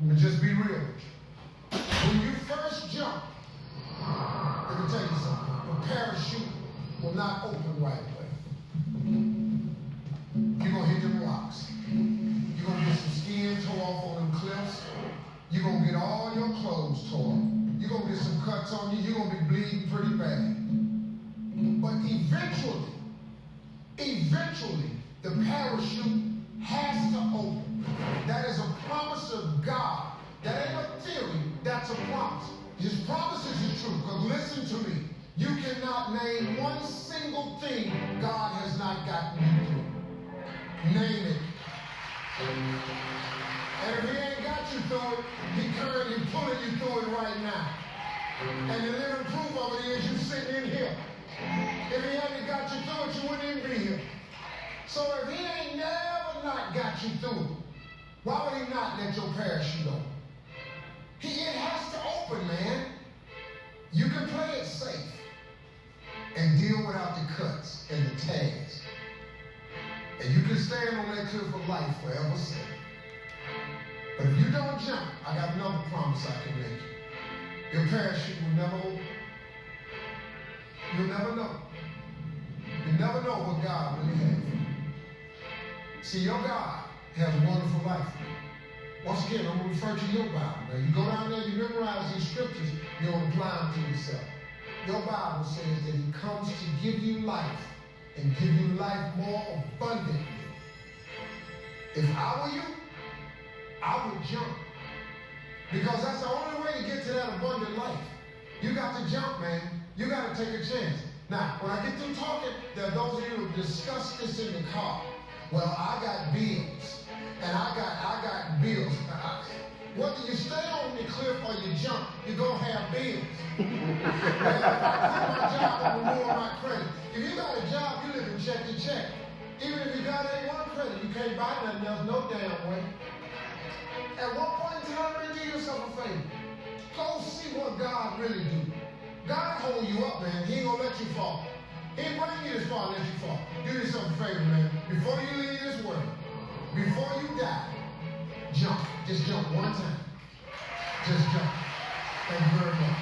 But just be real. When you first jump, parachute will not open right away. You're going to hit them rocks. You're going to get some skin tore off on them cliffs. You're going to get all your clothes torn. You're going to get some cuts on you. You're going to be bleeding pretty bad. But eventually, the parachute has to open. That is a promise of God. That ain't a theory, that's a promise. His promises are true, because listen to me. You cannot name one single thing God has not gotten you through. Name it. And if he ain't got you through it, he currently pulling you through it right now. And the living proof of it is you sitting in here. If he hadn't got you through it, you wouldn't even be here. So if he ain't never not got you through it, why would he not let your parachute open? It has to open, man. You can play it safe and deal without the cuts and the tags. And you can stand on that cliff of life forever safe. But if you don't jump, I got another promise I can make you. Your parachute will never open. You'll never know. You'll never know what God really has. See, your God has a wonderful life. Once again, I'm going to refer to your Bible. Now, you go down there, you memorize these scriptures, you don't apply them to yourself. Your Bible says that he comes to give you life and give you life more abundantly. If I were you, I would jump. Because that's the only way to get to that abundant life. You got to jump, man. You got to take a chance. Now, when I get through talking, there are those of you who discuss this in the car. Well, I got bills. And I got bills. Whether you stay on the cliff or you jump, you're going to have bills. If I quit my job, I'm renewing my credit. If you got a job, you live in check to check. Even if you got A1 credit, you can't buy nothing else no damn way. At one point in time, do yourself a favor. Go see what God really do. God hold you up, man. He ain't going to let you fall. He ain't bring you this far and let you fall. Do yourself a favor, man. Before you leave this world, before you die, jump. Just jump one time. Just jump. Thank you very much.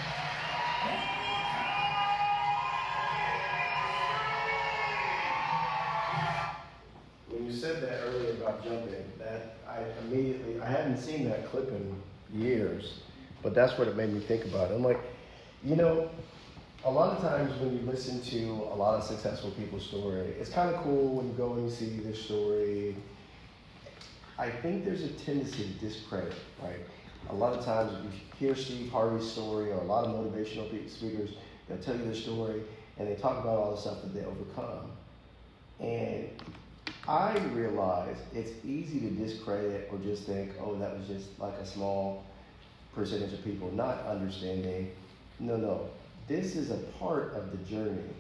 When you said that earlier about jumping, that I hadn't seen that clip in years, but that's what it made me think about. I'm like, a lot of times when you listen to a lot of successful people's story, it's kind of cool when you go and you see their story. I think there's a tendency to discredit, right? A lot of times you hear Steve Harvey's story or a lot of motivational speakers, they'll tell you their story and they talk about all the stuff that they overcome. And I realize it's easy to discredit or just think, oh, that was just like a small percentage of people, not understanding, no. This is a part of the journey.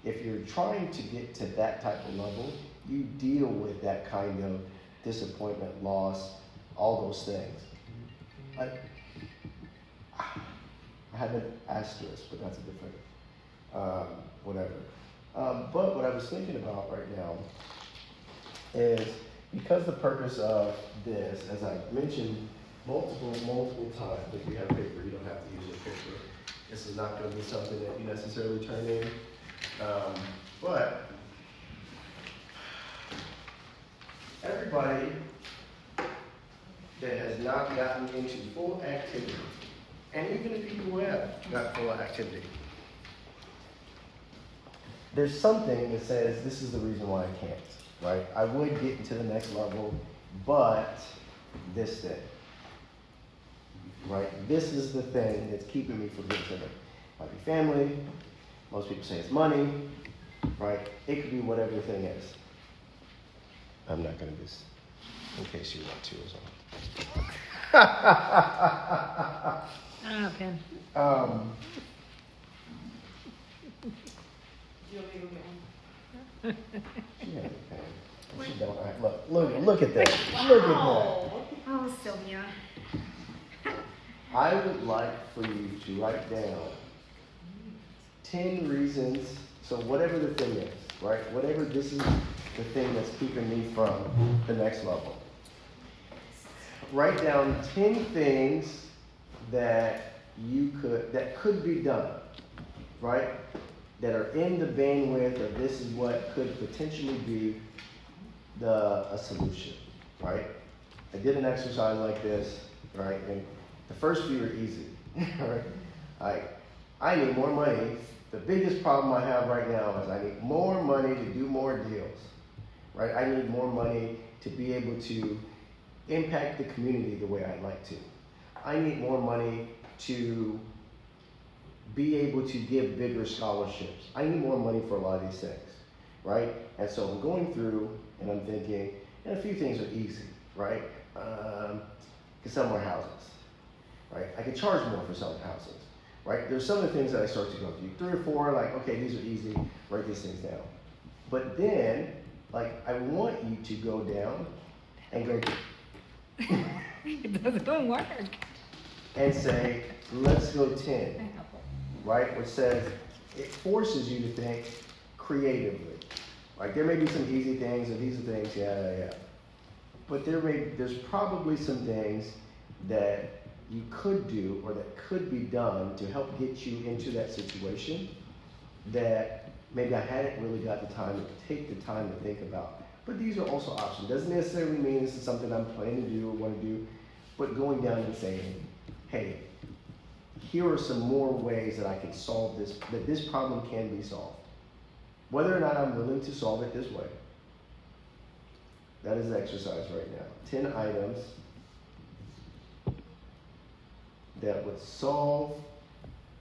If you're trying to get to that type of level, you deal with that kind of disappointment, loss, all those things. I have an asterisk, but that's a different, whatever. But what I was thinking about right now is because the purpose of this, as I mentioned multiple times, if you have paper, you don't have to use your paper. This is not going to be something that you necessarily turn in. But everybody that has not gotten into full activity, and even the people who have got full activity, there's something that says this is the reason why I can't, right? I would get into the next level, but this thing, right? This is the thing that's keeping me from getting to it. Might be family, most people say it's money, right? It could be whatever the thing is. I'm not going to do this in case you want to as well. I don't know, Pen. Yeah, she don't act. Look at that. Look at that. Oh, Sylvia. I would like for you to write down 10 reasons. So whatever the thing is, right? Whatever this is the thing that's keeping me from the next level. Write down 10 things that could be done, right? that are in the bandwidth of this is what could potentially be a solution, right? I did an exercise like this, right? And the first few are easy, right? I need more money. The biggest problem I have right now is I need more money to do more deals, right? I need more money to be able to impact the community the way I'd like to. I need more money to be able to give bigger scholarships. I need more money for a lot of these things, right? And so I'm going through and I'm thinking, and a few things are easy, right? Could sell more houses, right? I could charge more for selling houses, right? There's some of the things that I start to go through. 3 or 4, like, okay, these are easy, write these things down. But then, like, I want you to go down and go It doesn't work. and say, let's go 10, right? Which says, it forces you to think creatively. Like, there may be some easy things, and these are things, yeah. But there's probably some things that you could do or that could be done to help get you into that situation that maybe I hadn't really got the time to take the time to think about. But these are also options. Doesn't necessarily mean this is something I'm planning to do or want to do, but going down and saying, hey, here are some more ways that I can solve this, that this problem can be solved. Whether or not I'm willing to solve it this way. That is the exercise right now. 10 items that would solve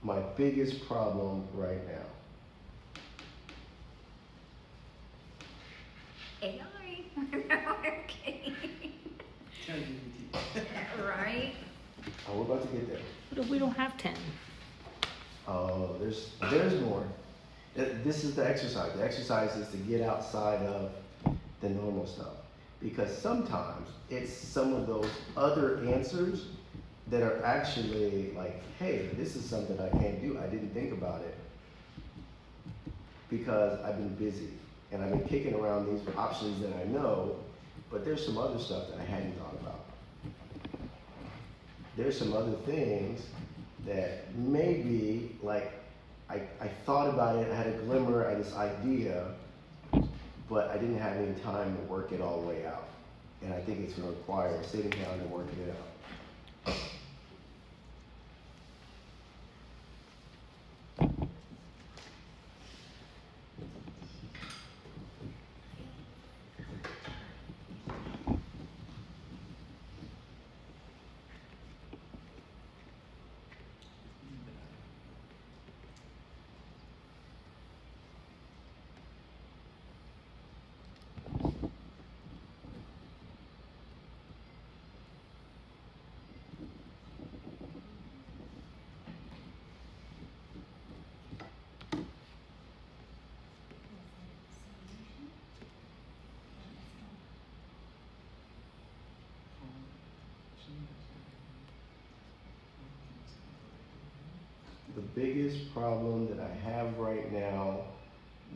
my biggest problem right now. AI. Okay. ChatGPT. Right? Oh, we're about to get there. What if we don't have 10? Oh, there's more. This is the exercise. The exercise is to get outside of the normal stuff. Because sometimes it's some of those other answers that are actually like, hey, this is something I can't do. I didn't think about it because I've been busy and I've been kicking around these options that I know, but there's some other stuff that I hadn't thought about. There's some other things that maybe like I thought about it, I had a glimmer at this idea, but I didn't have any time to work it all the way out. And I think it's going to require sitting down and working it out. The biggest problem that I have right now,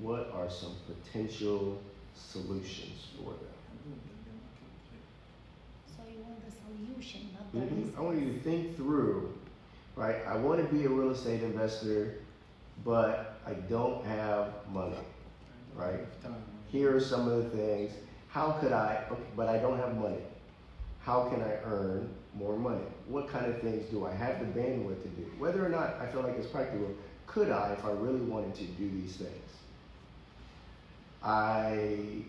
what are some potential solutions for them? So you want the solution, not the I want you to think through, right? I want to be a real estate investor, but I don't have money, right? Here are some of the things. How could I, okay, but I don't have money. How can I earn more money? What kind of things do I have the bandwidth to do? Whether or not I feel like it's practical, could I, if I really wanted to do these things? I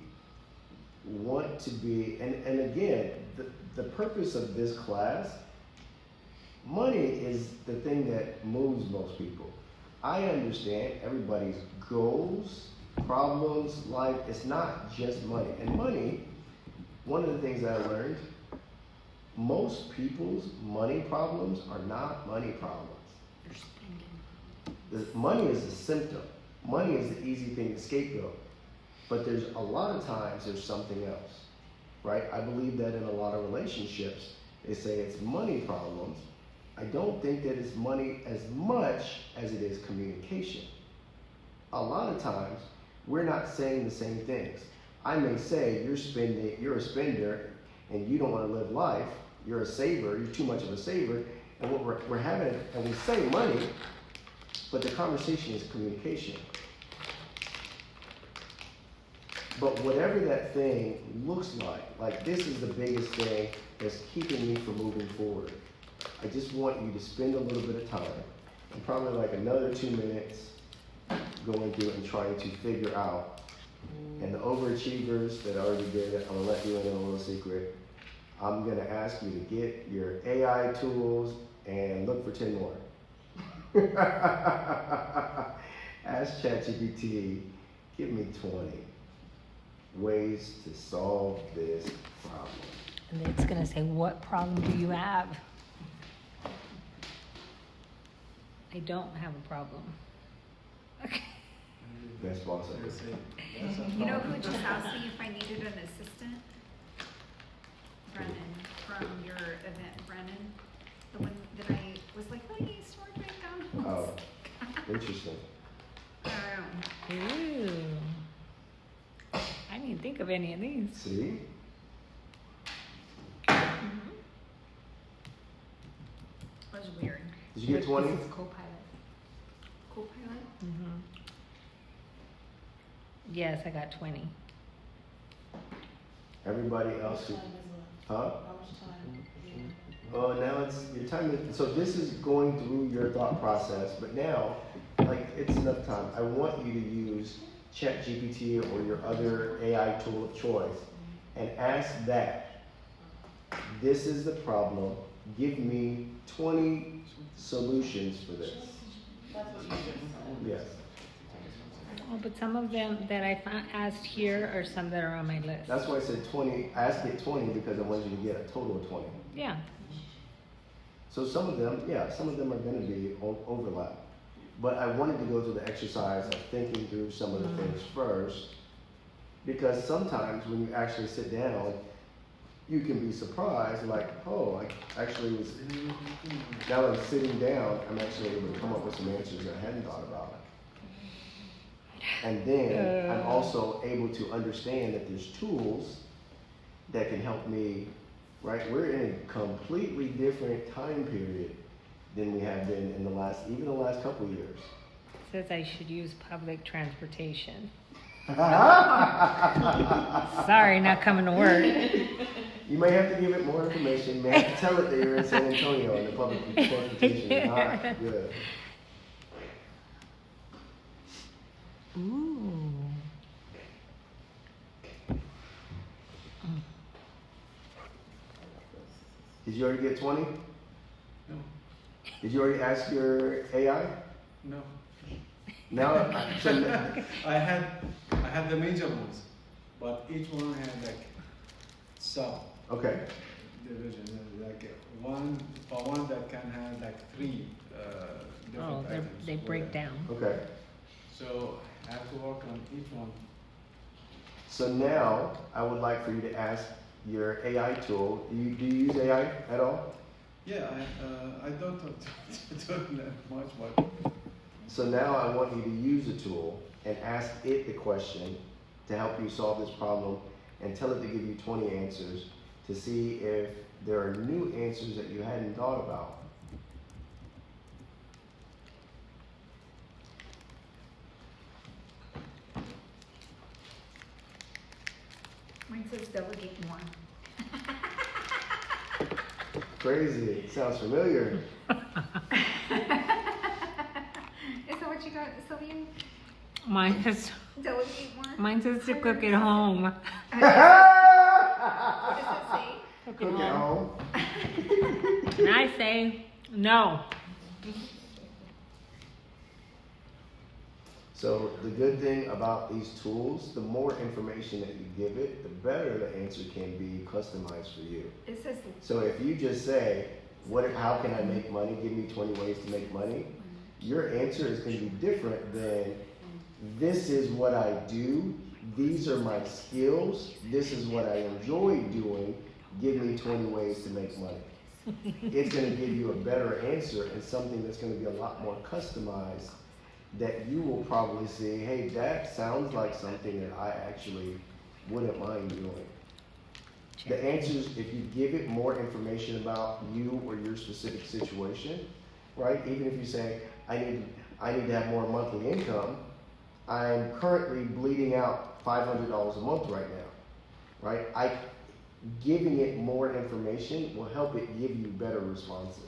want to be, and again, the purpose of this class, money is the thing that moves most people. I understand everybody's goals, problems, life, it's not just money. And money, one of the things that I learned, most people's money problems are not money problems. The money is a symptom. Money is the easy thing to scapegoat. But there's a lot of times there's something else, right? I believe that in a lot of relationships, they say it's money problems. I don't think that it's money as much as it is communication. A lot of times, we're not saying the same things. I may say you're a spender, and you don't want to live life. You're a saver, you're too much of a saver, and what we're having, and we say money, but the conversation is communication. But whatever that thing looks like this is the biggest thing that's keeping me from moving forward. I just want you to spend a little bit of time, and probably like another 2 minutes, going through and trying to figure out. And the overachievers that already did it, I'm gonna let you in on a little secret. I'm gonna ask you to get your AI tools and look for 10 more. Ask ChatGPT, give me 20 ways to solve this problem. And it's gonna say, what problem do you have? I don't have a problem. Okay. Best boss I ever. say, that's a You know problem. who just asked me if I needed an assistant? Brennan, from your event, Brennan. The one that I was like, honey, start McDonald's. Oh, interesting. Ooh. I didn't think of any of these. See? That was weird. Did you get 20? This is Copilot. Co-pilot? Mm-hmm. Yes, I got 20. Everybody else who, huh? Oh, now it's your time. So this is going through your thought process, but now, like, it's enough time. I want you to use ChatGPT or your other AI tool of choice and ask that. This is the problem. Give me 20 solutions for this. That's what you just said. Yes. Oh, but some of them that I asked here are some that are on my list. That's why I said 20. Ask it 20 because I want you to get a total of 20. Yeah. So some of them, yeah, some of them are going to be overlap. But I wanted to go through the exercise of thinking through some of the things first, because sometimes when you actually sit down, you can be surprised, like, oh, I actually was, now that I'm sitting down, I'm actually able to come up with some answers that I hadn't thought about. And then I'm also able to understand that there's tools that can help me, right? We're in a completely different time period than we have been in the last couple of years. Says I should use public transportation. You Sorry, not coming to work. may have to give it more information. You may have to tell it that you're in San Antonio and the public transportation is not good. Ooh. Did you already get 20? No, Did you already ask your AI? no. Now, so, I had the major ones, but each one had like sub okay. division, like one that can have like three different Oh, items. they break down. Okay. So I have to work on each one. So now I would like for you to ask your AI tool. Do you use AI at all? Yeah, I don't learn much, but So now I want you to use the tool and ask it the question to help you solve this problem, and tell it to give you 20 answers to see if there are new answers that you hadn't thought about. Mine says delegate more. Crazy. Sounds familiar. Is that what you got, Sylvia? Mine says, Delegate more? mine says to cook at home. What does it say? Cook Cook at at home. home. And I say, no. So the good thing about these tools, the more information that you give it, the better the answer can be customized for you. It says, So if you just say, how can I make money? Give me 20 ways to make money. Your answer is going to be different than, this is what I do. These are my skills. This is what I enjoy doing. Give me 20 ways to make money. It's going to give you a better answer and something that's going to be a lot more customized, that you will probably say, hey, that sounds like something that I actually wouldn't mind doing. The answers, if you give it more information about you or your specific situation, right? Even if you say, I need to have more monthly income, I'm currently bleeding out $500 a month right now, right? Giving it more information will help it give you better responses.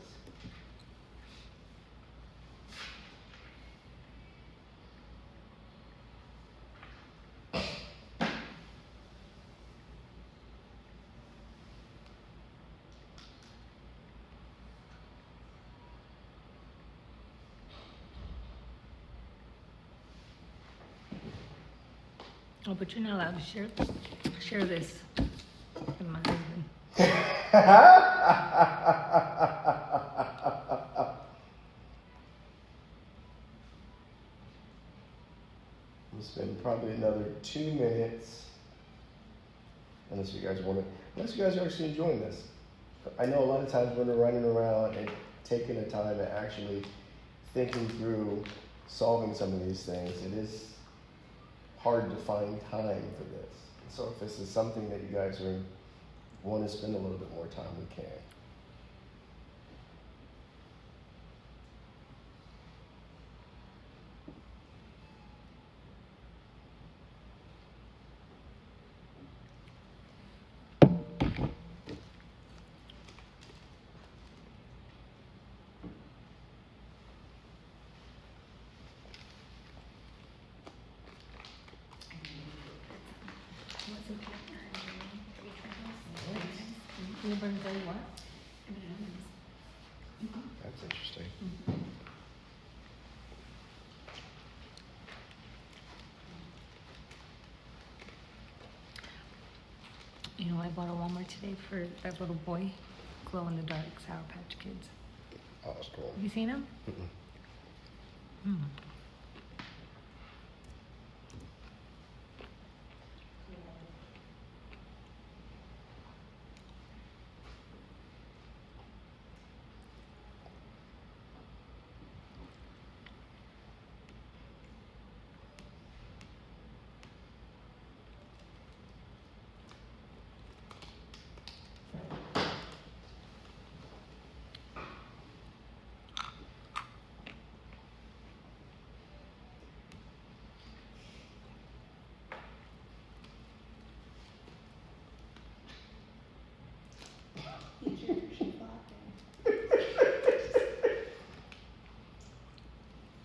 Oh, but you're not allowed to share this with my husband. We'll spend probably another 2 minutes, unless you guys want to, unless you guys are actually enjoying this. I know a lot of times when we're running around and taking the time and actually thinking through solving some of these things, it is hard to find time for this. So if this is something that you guys want to spend a little bit more time, we can. What's in partner and doing for each one of those? You bring very what? That's interesting. You know, I bought a Walmart today for that little boy, glow in the dark Sour Patch Kids. Oh, that's cool. Have you seen them? Mm-mm. Hmm.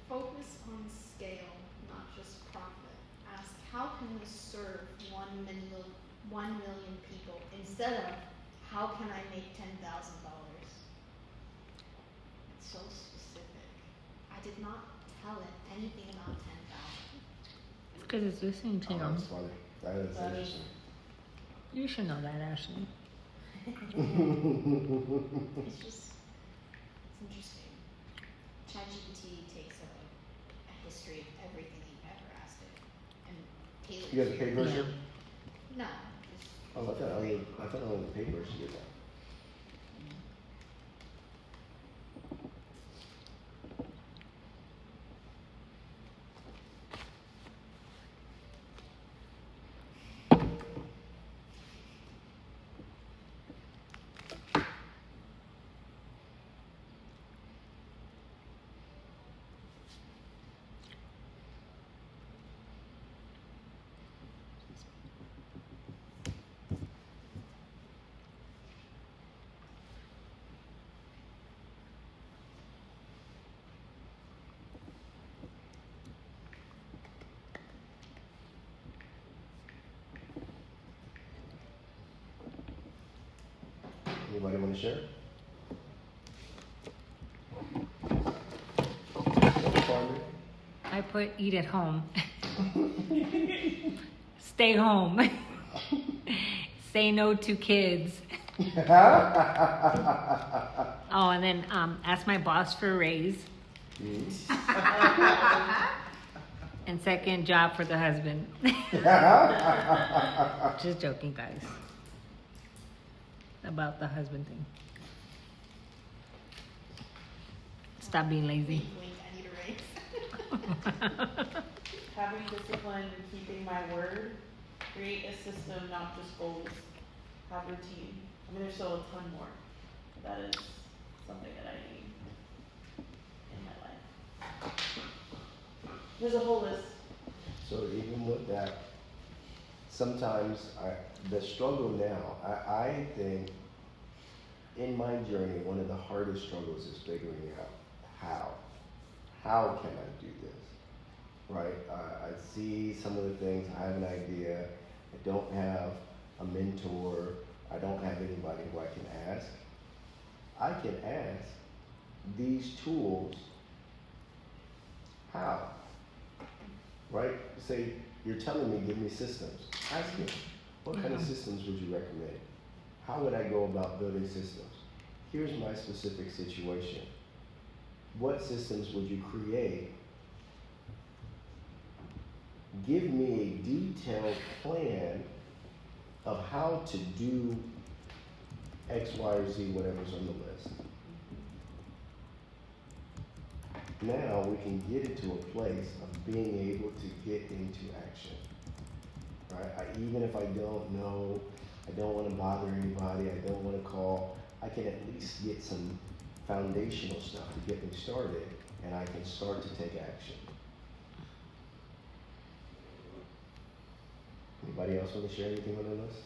Focus on scale, not just profit. Ask, how can we serve 1 million people instead of how can I make $10,000? It's so specific. I did not tell it anything about 10,000. It's because it's listening to Oh, you. that's funny. That is interesting. You should know that, Ashley. It's just, it's interesting. ChatGPT takes a history of everything you've ever asked it and tailors You guys a paid version? No, just Oh, I thought only the paid version did that. Anybody want to share? I put eat at home. Stay home. Say no to kids. Oh, and then ask my boss for a raise. And second job for the husband. Just joking, guys. About the husband thing. Stop being lazy. wink, I need a raise. Having discipline and keeping my word, create a system, not just goals. Have routine. I mean, there's still a ton more. That is something that I need in my life. There's a whole list. So even with that, sometimes the struggle now, I think in my journey, one of the hardest struggles is figuring out how can I do this, right? I see some of the things, I have an idea, I don't have a mentor, I don't have anybody who I can ask. I can ask these tools how, right? Say, you're telling me, give me systems. Ask me, what kind of systems would you recommend? How would I go about building systems? Here's my specific situation. What systems would you create? Give me a detailed plan of how to do X, Y, or Z, whatever's on the list. Now we can get it to a place of being able to get into action. Right? Even if I don't know, I don't want to bother anybody, I don't want to call, I can at least get some foundational stuff to get me started, and I can start to take action. Anybody else want to share anything on the list?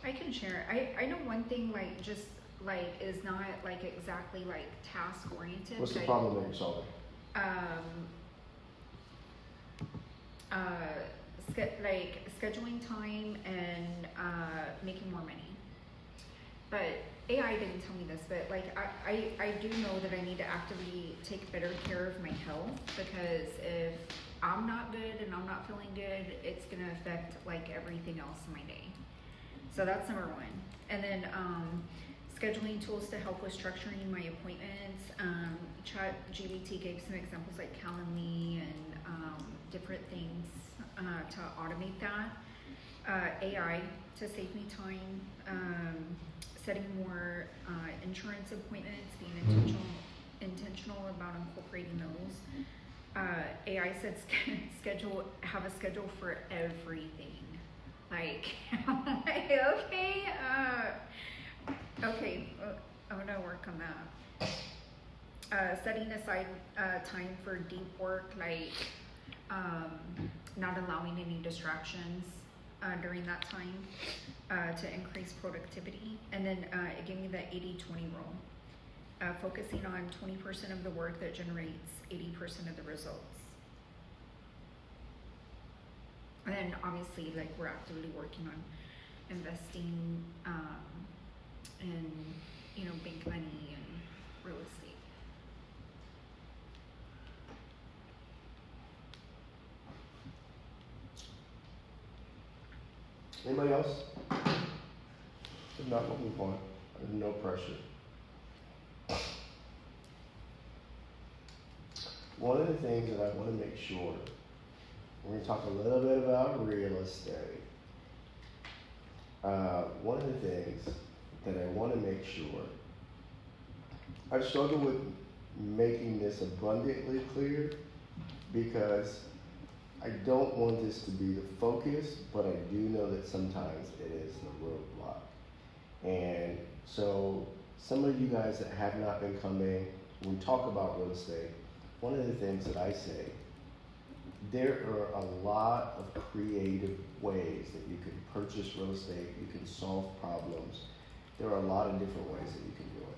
I can share. I know one thing, like, just like is not like exactly like task oriented. What's the problem that you're solving? Like scheduling time and making more money. But AI didn't tell me this, but like I do know that I need to actively take better care of my health, because if I'm not good and I'm not feeling good, it's gonna affect like everything else in my day. So that's number one. And then scheduling tools to help with structuring my appointments. ChatGPT gave some examples like Calendly and different things to automate that. AI to save me time. Setting more insurance appointments, being intentional about incorporating those. AI said have a schedule for everything. Like, I'm like, okay, I'm gonna work on that. Setting aside time for deep work, like not allowing any distractions during that time to increase productivity. And then it gave me the 80-20 rule, focusing on 20% of the work that generates 80% of the results. And then obviously, like, we're actively working on investing in, you know, bank money and real estate. Anybody else? If not, we'll move on. There's no pressure. One of the things that I want to make sure, we're going to talk a little bit about real estate. One of the things that I want to make sure, I struggle with making this abundantly clear because I don't want this to be the focus, but I do know that sometimes it is the roadblock. And so some of you guys that have not been coming, when we talk about real estate, one of the things that I say, there are a lot of creative ways that you can purchase real estate, you can solve problems. There are a lot of different ways that you can do it.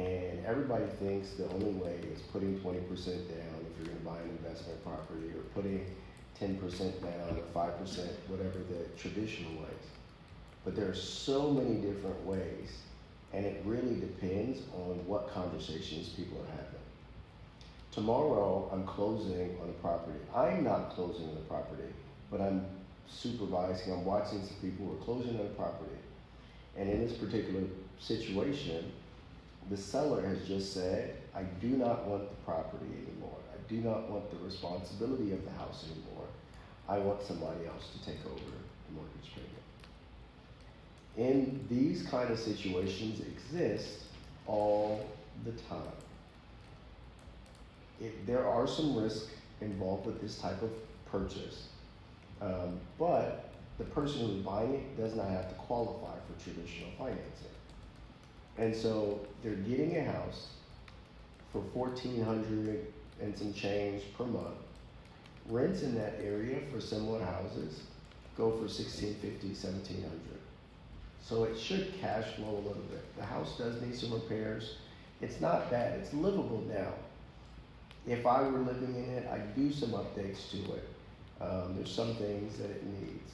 And everybody thinks the only way is putting 20% down if you're gonna buy an investment property, or putting 10% down, or 5%, whatever the traditional ways. But there are so many different ways, and it really depends on what conversations people are having. Tomorrow, I'm closing on a property. I'm not closing on a property, but I'm supervising, I'm watching some people who are closing on a property. And in this particular situation, the seller has just said, I do not want the property anymore. I do not want the responsibility of the house anymore. I want somebody else to take over the mortgage payment. And these kind of situations exist all the time. There are some risks involved with this type of purchase, but the person who's buying it does not have to qualify for traditional financing. And so they're getting a house for $1,400 and some change per month, rents in that area for similar houses go for $1,650, $1,700. So it should cash flow a little bit. The house does need some repairs. It's not bad, it's livable now. If I were living in it, I'd do some updates to it. There's some things that it needs,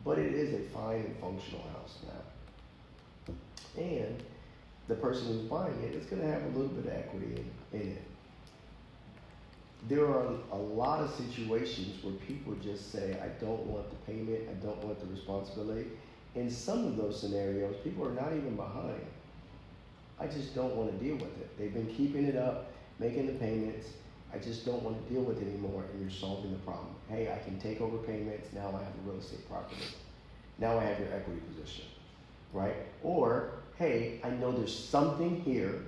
but it is a fine and functional house now. And the person who's buying it is gonna have a little bit of equity in it. There are a lot of situations where people just say, I don't want the payment, I don't want the responsibility. In some of those scenarios, people are not even behind. I just don't want to deal with it. They've been keeping it up, making the payments. I just don't want to deal with it anymore, and you're solving the problem. Hey, I can take over payments, now I have the real estate property. Now I have your equity position, right? Or, hey, I know there's something here,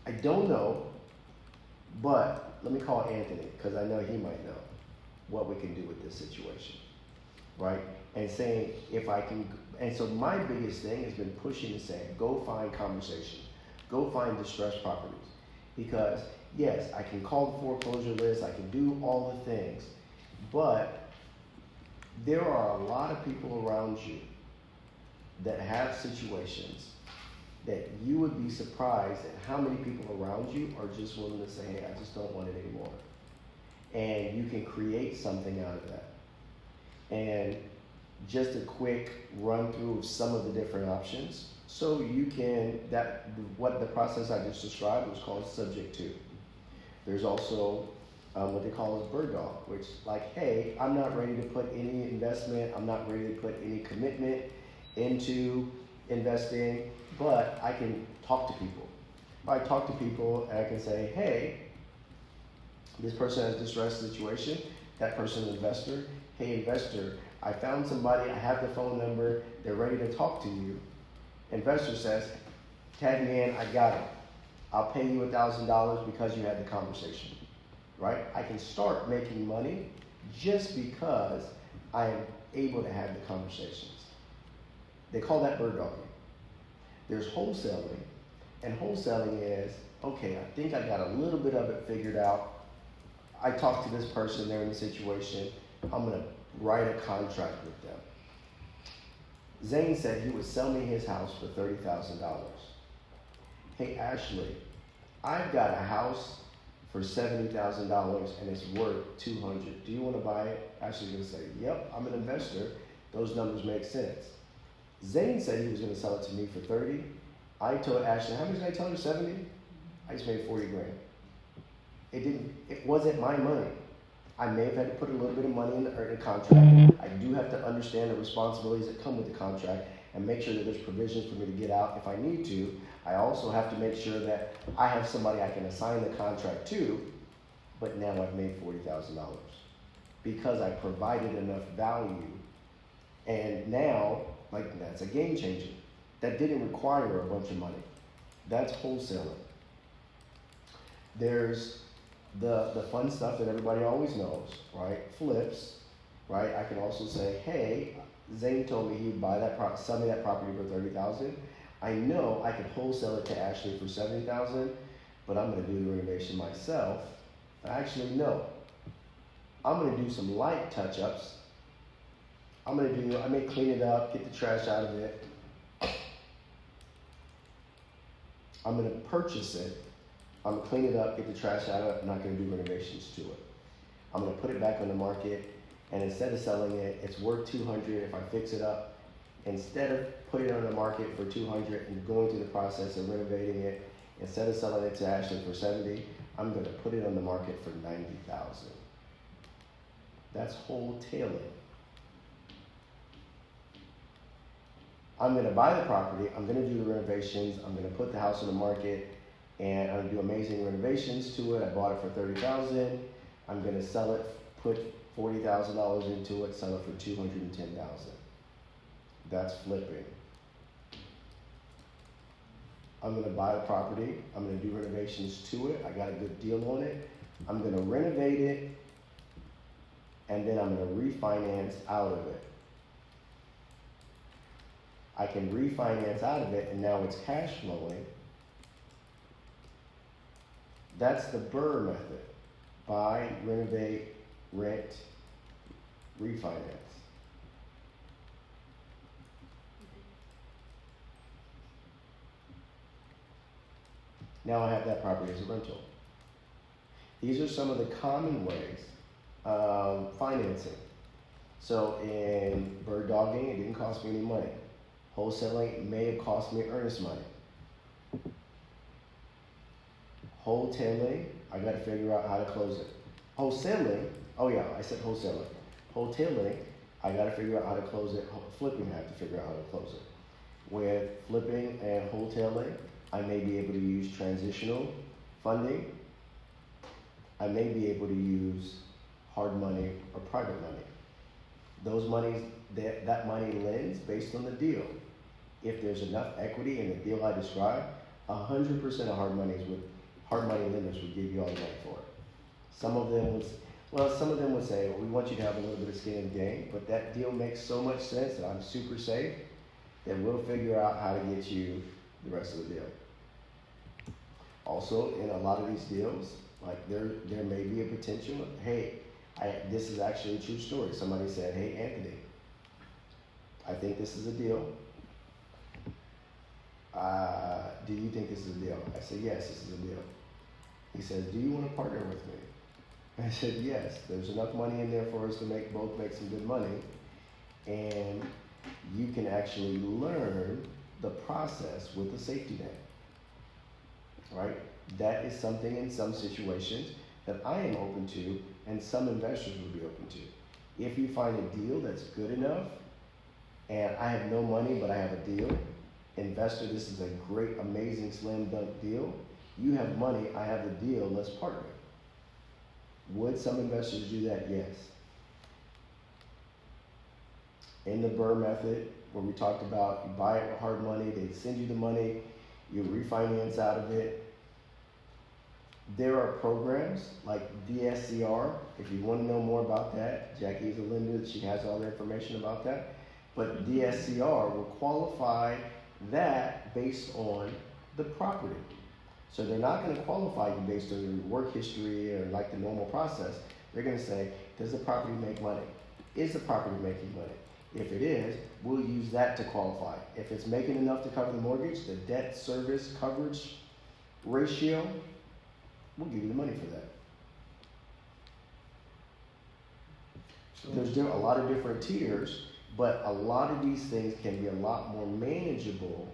I don't know, but let me call Anthony, because I know he might know what we can do with this situation, right? And saying, if I can, and so my biggest thing has been pushing and saying, go find conversation, go find distressed properties. Because yes, I can call the foreclosure list, I can do all the things, but there are a lot of people around you that have situations that you would be surprised at how many people around you are just willing to say, hey, I just don't want it anymore. And you can create something out of that. And just a quick run through of some of the different options. So you can, what the process I just described was called subject to. There's also what they call as bird dog, which like, hey, I'm not ready to put any investment, I'm not ready to put any commitment into investing, but I can talk to people. I talk to people and I can say, hey, this person has a distressed situation, that person is an investor. Hey, investor, I found somebody, I have the phone number, they're ready to talk to you. Investor says, tag me in, I got it. I'll pay you $1,000 because you had the conversation, right? I can start making money just because I am able to have the conversations. They call that bird dogging. There's wholesaling, and wholesaling is, okay, I think I got a little bit of it figured out. I talked to this person, they're in the situation, I'm gonna write a contract with them. Zane said he would sell me his house for $30,000. Hey Ashley, I've got a house for $70,000 and it's worth $200. Do you want to buy it? Ashley's gonna say, yep, I'm an investor. Those numbers make sense. Zane said he was gonna sell it to me for 30. I told Ashley, how much did I tell her? 70? I just made 40 grand. It wasn't my money. I may have had to put a little bit of money in the contract. I do have to understand the responsibilities that come with the contract and make sure that there's provisions for me to get out if I need to. I also have to make sure that I have somebody I can assign the contract to, but now I've made $40,000 because I provided enough value. And now, like, that's a game changer. That didn't require a bunch of money. That's wholesaling. There's the fun stuff that everybody always knows, right? Flips, right? I can also say, hey, Zane told me he'd buy sell me that property for $30,000. I know I could wholesale it to Ashley for $70,000, but I'm gonna do the renovation myself. Actually, no. I'm gonna do some light touch-ups. I may clean it up, get the trash out of it. I'm gonna purchase it. I'm gonna clean it up, get the trash out of it. I'm not gonna do renovations to it. I'm gonna put it back on the market, and instead of selling it, it's worth $200 if I fix it up. Instead of putting it on the market for $200 and going through the process of renovating it, instead of selling it to Ashley for $70, I'm gonna put it on the market for $90,000. That's wholetailing. I'm gonna buy the property, I'm gonna do the renovations, I'm gonna put the house on the market, and I'm gonna do amazing renovations to it. I bought it for $30,000. I'm gonna sell it, put $40,000 into it, sell it for $210,000. That's flipping. I'm gonna buy the property. I'm gonna do renovations to it. I got a good deal on it. I'm gonna renovate it, and then I'm gonna refinance out of it. I can refinance out of it, and now it's cash flowing. That's the BRRRR method. Buy, renovate, rent, refinance. Now I have that property as a rental. These are some of the common ways of financing. So in bird dogging, it didn't cost me any money. Wholesaling may have cost me earnest money. Wholesaling, I got to figure out how to close it. Wholesaling, oh yeah, I said wholesaling. Wholesaling, I got to figure out how to close it. Flipping, I have to figure out how to close it. With flipping and wholesaling, I may be able to use transitional funding. I may be able to use hard money or private money. Those monies, that money lends based on the deal. If there's enough equity in the deal I described, 100% of hard money lenders would give you all the money for it. Some of them would say, well, we want you to have a little bit of skin in the game, but that deal makes so much sense that I'm super safe that we'll figure out how to get you the rest of the deal. Also, in a lot of these deals, like there may be a potential, hey, this is actually a true story. Somebody said, hey, Anthony, I think this is a deal. Do you think this is a deal? I said, yes, this is a deal. He says, do you want to partner with me? I said, yes, there's enough money in there for us to both make some good money. And you can actually learn the process with a safety net, right? That is something in some situations that I am open to and some investors would be open to. If you find a deal that's good enough and I have no money but I have a deal, investor, this is a great, amazing, slam dunk deal. You have money, I have the deal, let's partner. Would some investors do that? Yes. In the Burr method, where we talked about you buy it with hard money, they send you the money, you refinance out of it. There are programs like DSCR. If you want to know more about that, Jackie is a lender, she has all the information about that. But DSCR will qualify that based on the property. So they're not going to qualify you based on your work history or like the normal process. They're going to say, does the property make money? Is the property making money? If it is, we'll use that to qualify. If it's making enough to cover the mortgage, the debt service coverage ratio, we'll give you the money for that. So There's a lot of different tiers, but a lot of these things can be a lot more manageable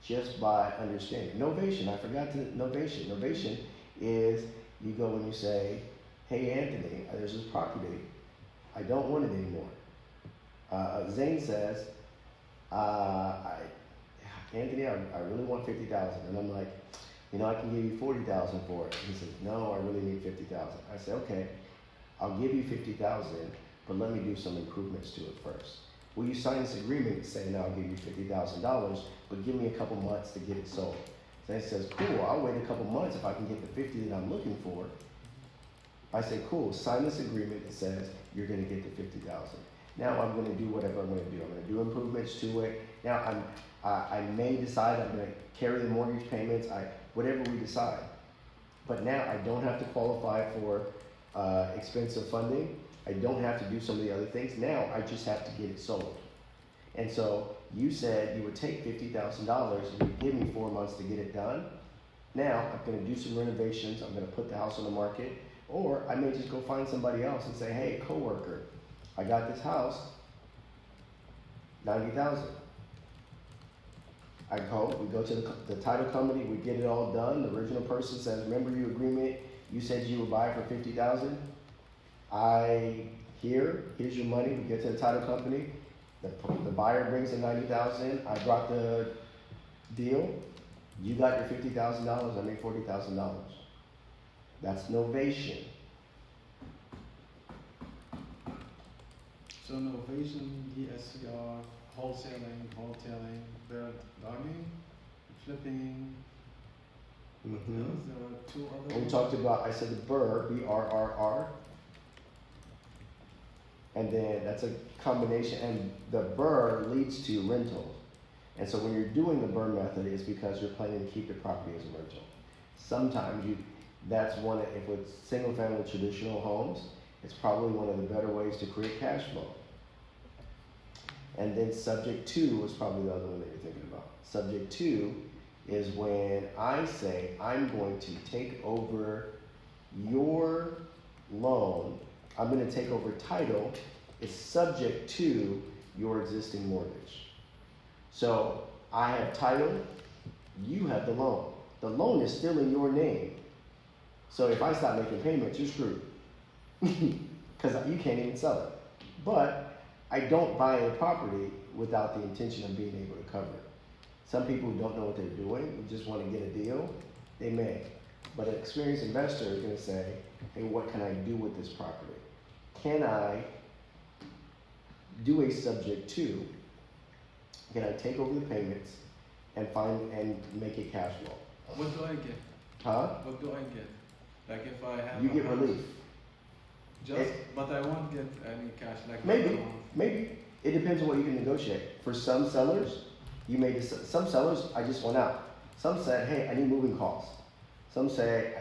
just by understanding. Novation, I forgot to, novation. Novation is you go and you say, hey Anthony, there's this property, I don't want it anymore. Zane says, Anthony, I really want 50,000. And I'm like, I can give you 40,000 for it. He says, no, I really need 50,000. I say, okay, I'll give you 50,000, but let me do some improvements to it first. Will you sign this agreement saying I'll give you $50,000, but give me a couple months to get it sold? Zane says, cool, I'll wait a couple months if I can get the 50 that I'm looking for. I say, cool, sign this agreement that says you're gonna get the 50,000. Now I'm gonna do whatever I'm gonna do. I'm gonna do improvements to it. Now I may decide I'm gonna carry the mortgage payments, whatever we decide. But now I don't have to qualify for expensive funding. I don't have to do some of the other things. Now I just have to get it sold. And so you said you would take $50,000 and you'd give me 4 months to get it done. Now I'm gonna do some renovations. I'm gonna put the house on the market. Or I may just go find somebody else and say, hey, coworker, I got this house, 90,000. We go to the title company, we get it all done. The original person says, remember your agreement, you said you would buy it for 50,000. Here's your money. We get to the title company. The buyer brings in 90,000. I brought the deal. You got your $50,000. I made $40,000. That's novation. So novation, DSCR, wholesaling, bird dogging, flipping. What else? There were two other We ones. talked about, I said the BRRRR, B-R-R-R. And then that's a combination, and the BRRRR leads to rentals. And so when you're doing the BRRRR method, it's because you're planning to keep the property as a rental. Sometimes that's one, if it's single family traditional homes, It's probably one of the better ways to create cash flow. And then subject to is probably the other one that you're thinking about. Subject to is when I say I'm going to take over your loan, I'm going to take over title, is subject to your existing mortgage. So I have title, you have the loan. The loan is still in your name. So if I stop making payments, you're screwed. Because you can't even sell it. But I don't buy a property without the intention of being able to cover it. Some people who don't know what they're doing, who just want to get a deal, they may. But an experienced investor is going to say, hey, what can I do with this property? Can I do a subject to? Can I take over the payments and make it cash flow? What do I get? Huh? What do I get? Like if I have You a get house, relief. but I won't get any cash. Like Maybe. It depends on what you can negotiate. For some sellers, some sellers, I just went out. Some said, hey, I need moving costs. Some say,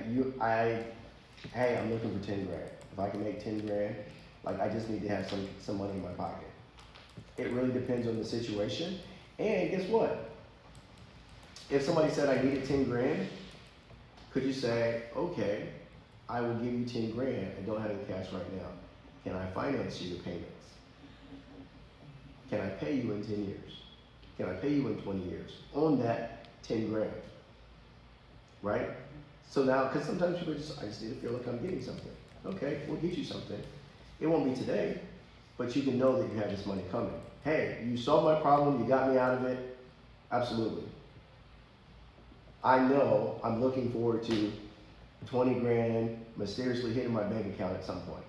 hey, I'm looking for 10 grand. If I can make 10 grand, like I just need to have some money in my pocket. It really depends on the situation. And guess what? If somebody said I needed 10 grand, could you say, okay, I will give you 10 grand. I don't have any cash right now. Can I finance you the payments? Can I pay you in 10 years? Can I pay you in 20 years on that 10 grand? Right? So now, because sometimes people I just need to feel like I'm getting something. Okay, we'll get you something. It won't be today, but you can know that you have this money coming. Hey, you solved my problem, you got me out of it. Absolutely. I know I'm looking forward to 20 grand mysteriously hitting my bank account at some point.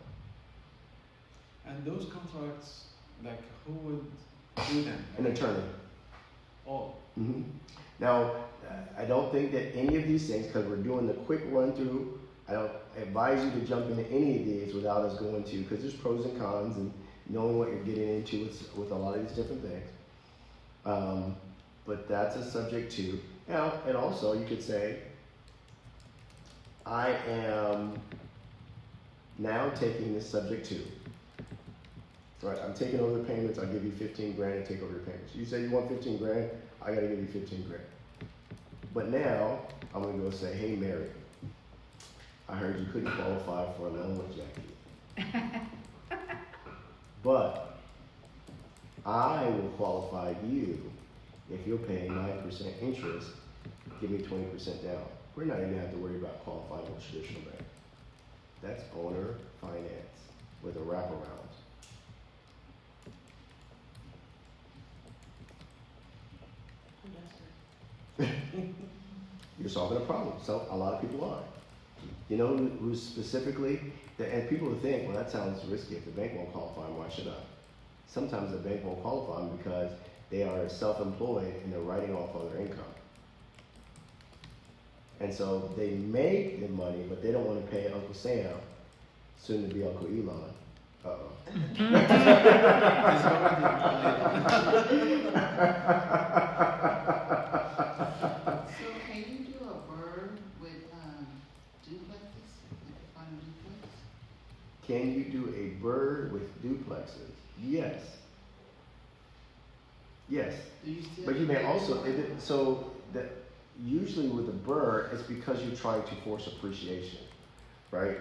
And those contracts, like who would do them? An attorney. Oh. Mm-hmm. Now, I don't think that any of these things, because we're doing the quick run through, I don't advise you to jump into any of these without us going to, because there's pros and cons and knowing what you're getting into with a lot of these different things. But that's a subject to. Now, and also you could say, I am now taking this subject to. Right, I'm taking over the payments, I'll give you 15 grand and take over your payments. You say you want 15 grand, I gotta give you 15 grand. But now, I'm gonna go say, hey Mary, I heard you couldn't qualify for a loan with Jackie. But I will qualify you if you're paying 9% interest, give me 20% down. We're not even gonna have to worry about qualifying with a traditional bank. That's owner finance with a wraparound. You're solving a problem. So a lot of people are. You know who's specifically, and people would think, well, that sounds risky. If the bank won't qualify them, why should I? Sometimes the bank won't qualify them because they are self-employed and they're writing off on their income. And so they make the money, but they don't want to pay Uncle Sam, soon to be Uncle Elon. Uh-oh. So can you do a bird with duplexes, like a final duplex? Can you do a bird with duplexes? Yes. Yes. Do you still? But you may also, usually with a bird, it's because you're trying to force appreciation, right?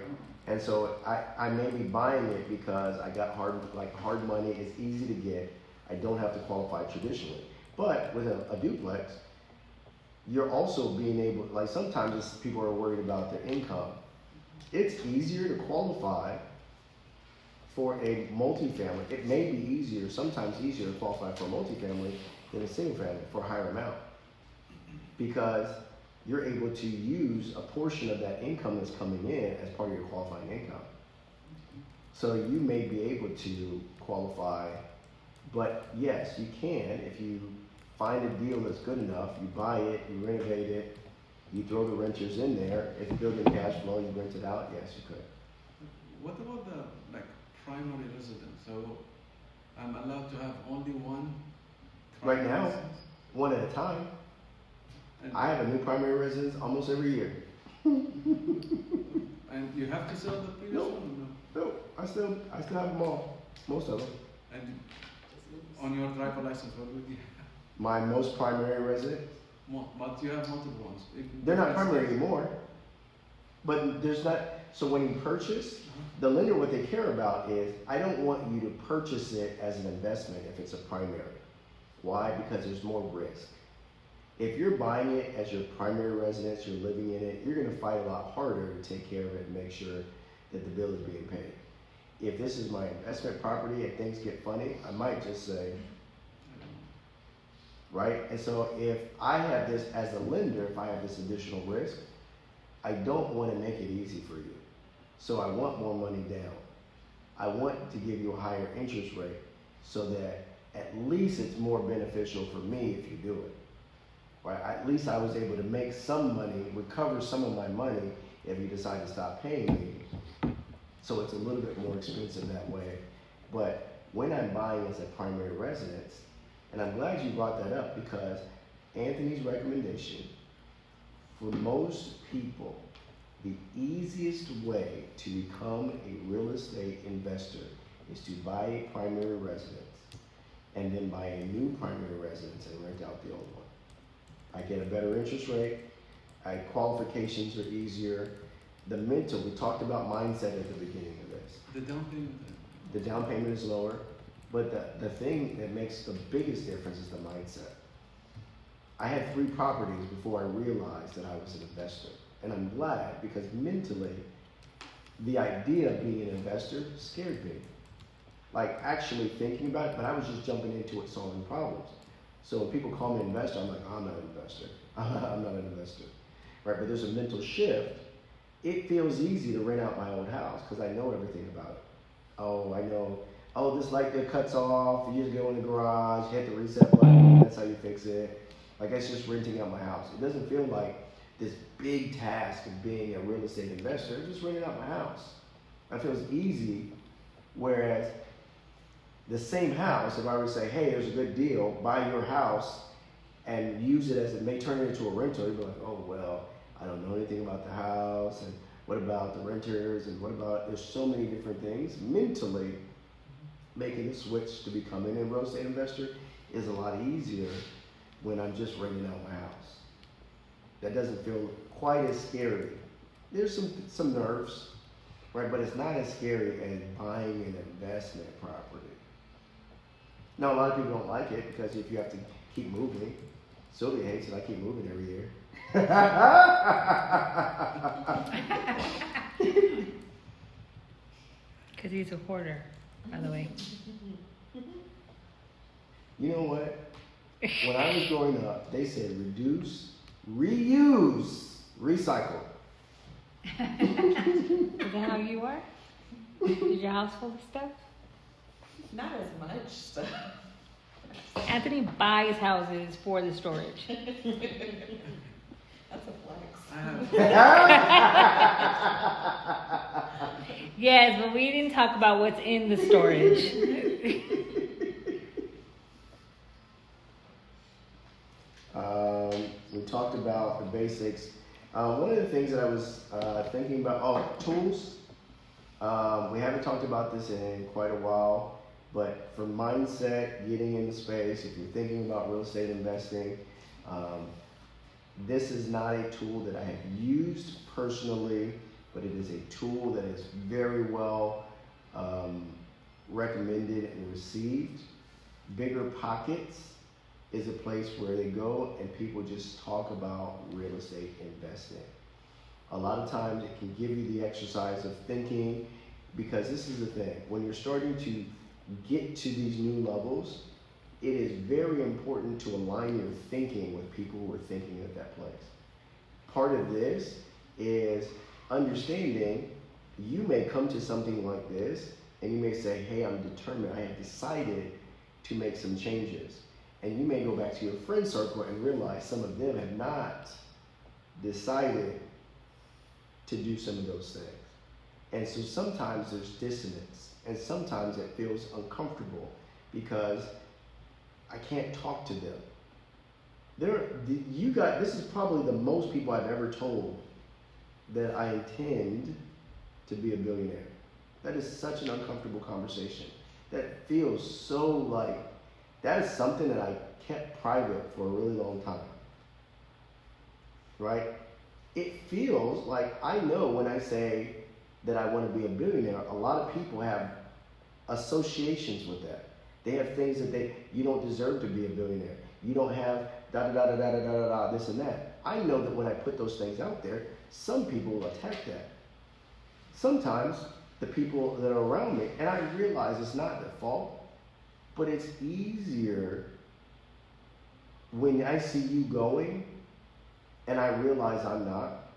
And so I may be buying it because I got hard money, it's easy to get, I don't have to qualify traditionally. But with a duplex, you're also being able, like sometimes people are worried about their income. It's easier to qualify for a multifamily. It may be easier, sometimes easier to qualify for a multifamily than a single family for a higher amount. Because you're able to use a portion of that income that's coming in as part of your qualifying income. So you may be able to qualify, but yes, you can if you find a deal that's good enough, you buy it, you renovate it, you throw the renters in there, it's building cash flow, you rent it out, yes, you could. What about the primary residence? So I'm allowed to have only one Right primary now, residence? one at a time. And, I have a new primary residence almost every year. and you have to sell the previous No. one? Or no? No, I still have them all, most of them. And on your driver license, what would you have? My most primary residence, But you have multiple ones. they're not primary anymore. But there's not, so when you purchase, the lender, what they care about is, I don't want you to purchase it as an investment if it's a primary. Why? Because there's more risk. If you're buying it as your primary residence, you're living in it, you're gonna fight a lot harder to take care of it and make sure that the bill is being paid. If this is my investment property and things get funny, I might just say, right? And so if I have this as a lender, if I have this additional risk, I don't want to make it easy for you. So I want more money down. I want to give you a higher interest rate so that at least it's more beneficial for me if you do it. Right? At least I was able to make some money, recover some of my money if you decide to stop paying me. So it's a little bit more expensive that way. But when I'm buying as a primary residence, and I'm glad you brought that up because Anthony's recommendation, for most people, the easiest way to become a real estate investor is to buy a primary residence and then buy a new primary residence and rent out the old one. I get a better interest rate, qualifications are easier. The mental, we talked about mindset at the beginning of this. The down payment. The down payment is lower, but the thing that makes the biggest difference is the mindset. I had 3 properties before I realized that I was an investor. And I'm glad because mentally, the idea of being an investor scared me. Like actually thinking about it, but I was just jumping into it solving problems. So when people call me an investor, I'm like, I'm not an investor. I'm not an investor. Right, but there's a mental shift. It feels easy to rent out my old house because I know everything about it. Oh, I know. Oh, this light that cuts off. You just go in the garage, hit the reset button. That's how you fix it. Like it's just renting out my house. It doesn't feel like this big task of being a real estate investor. It's just renting out my house. That feels easy. Whereas the same house, if I were to say, hey, there's a good deal, buy your house and use it as it may turn it into a rental, you'd be like, oh, well, I don't know anything about the house, and what about the renters, and what about, there's so many different things. Mentally, making the switch to becoming a real estate investor is a lot easier when I'm just renting out my house. That doesn't feel quite as scary. There's some nerves, right? But it's not as scary as buying an investment property. Now, a lot of people don't like it because if you have to keep moving, Sylvia hates it. I keep moving every year. Because he's a hoarder, by the way. You know what? When I was growing up, they said reduce, reuse, recycle. Is that how you are? Is your house full of stuff? Not as much stuff. Anthony buys houses for the storage. That's a flex. Yes, but we didn't talk about what's in the storage. We talked about the basics. One of the things that I was thinking about, tools. We haven't talked about this in quite a while, but for mindset, getting into space, if you're thinking about real estate investing, this is not a tool that I have used personally, but it is a tool that is very well recommended and received. Bigger Pockets is a place where they go and people just talk about real estate investing. A lot of times it can give you the exercise of thinking, because this is the thing, when you're starting to get to these new levels, it is very important to align your thinking with people who are thinking at that place. Part of this is understanding you may come to something like this and you may say, hey, I'm determined, I have decided to make some changes. And you may go back to your friend circle and realize some of them have not decided to do some of those things. And so sometimes there's dissonance, and sometimes it feels uncomfortable because I can't talk to them. This is probably the most people I've ever told that I intend to be a billionaire. That is such an uncomfortable conversation. That feels so like, that is something that I kept private for a really long time. Right? It feels like I know when I say that I want to be a billionaire, a lot of people have associations with that. They have things that you don't deserve to be a billionaire. You don't have da da da da da da da da this and that. I know that when I put those things out there, some people will attack that. Sometimes the people that are around me, and I realize it's not their fault, but it's easier when I see you going and I realize I'm not.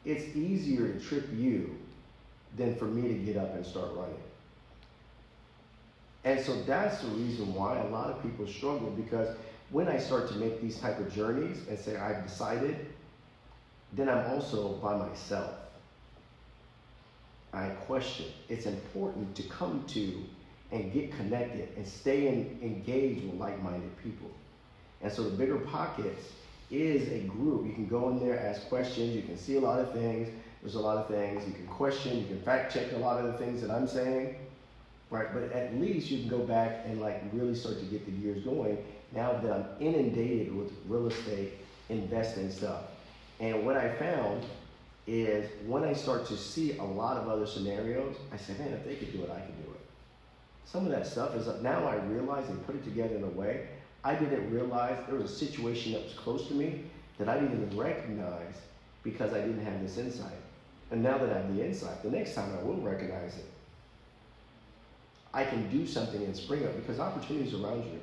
It's easier to trip you than for me to get up and start running. And so that's the reason why a lot of people struggle, because when I start to make these type of journeys and say I've decided, then I'm also by myself. I question. It's important to come to and get connected and stay engaged with like-minded people. And so the Bigger Pockets is a group. You can go in there, ask questions, you can see a lot of things. There's a lot of things you can question, you can fact check a lot of the things that I'm saying, right? But at least you can go back and like really start to get the gears going now that I'm inundated with real estate investing stuff. And what I found is when I start to see a lot of other scenarios, I say, man, if they could do it, I can do it. Some of that stuff is now I realize and put it together in a way I didn't realize. There was a situation that was close to me that I didn't even recognize because I didn't have this insight. And now that I have the insight, the next time I will recognize it. I can do something and spring up because opportunities around you.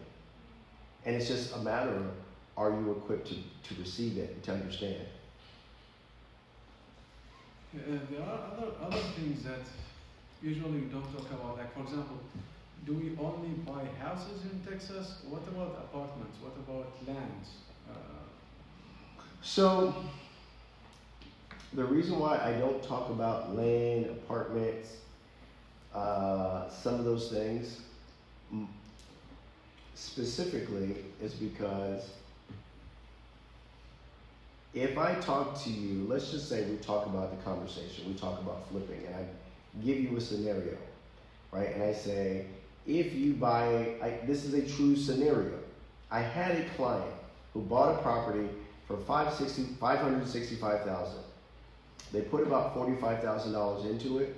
And it's just a matter of, are you equipped to receive it and to understand? There are other things that usually we don't talk about. Like, for example, do we only buy houses in Texas? What about apartments? What about lands? So, the reason why I don't talk about land, apartments, some of those things specifically is because if I talk to you, let's just say we talk about the conversation, we talk about flipping, and I give you a scenario, right? And I say, if you buy, this is a true scenario. I had a client who bought a property for $565,000. They put about $45,000 into it,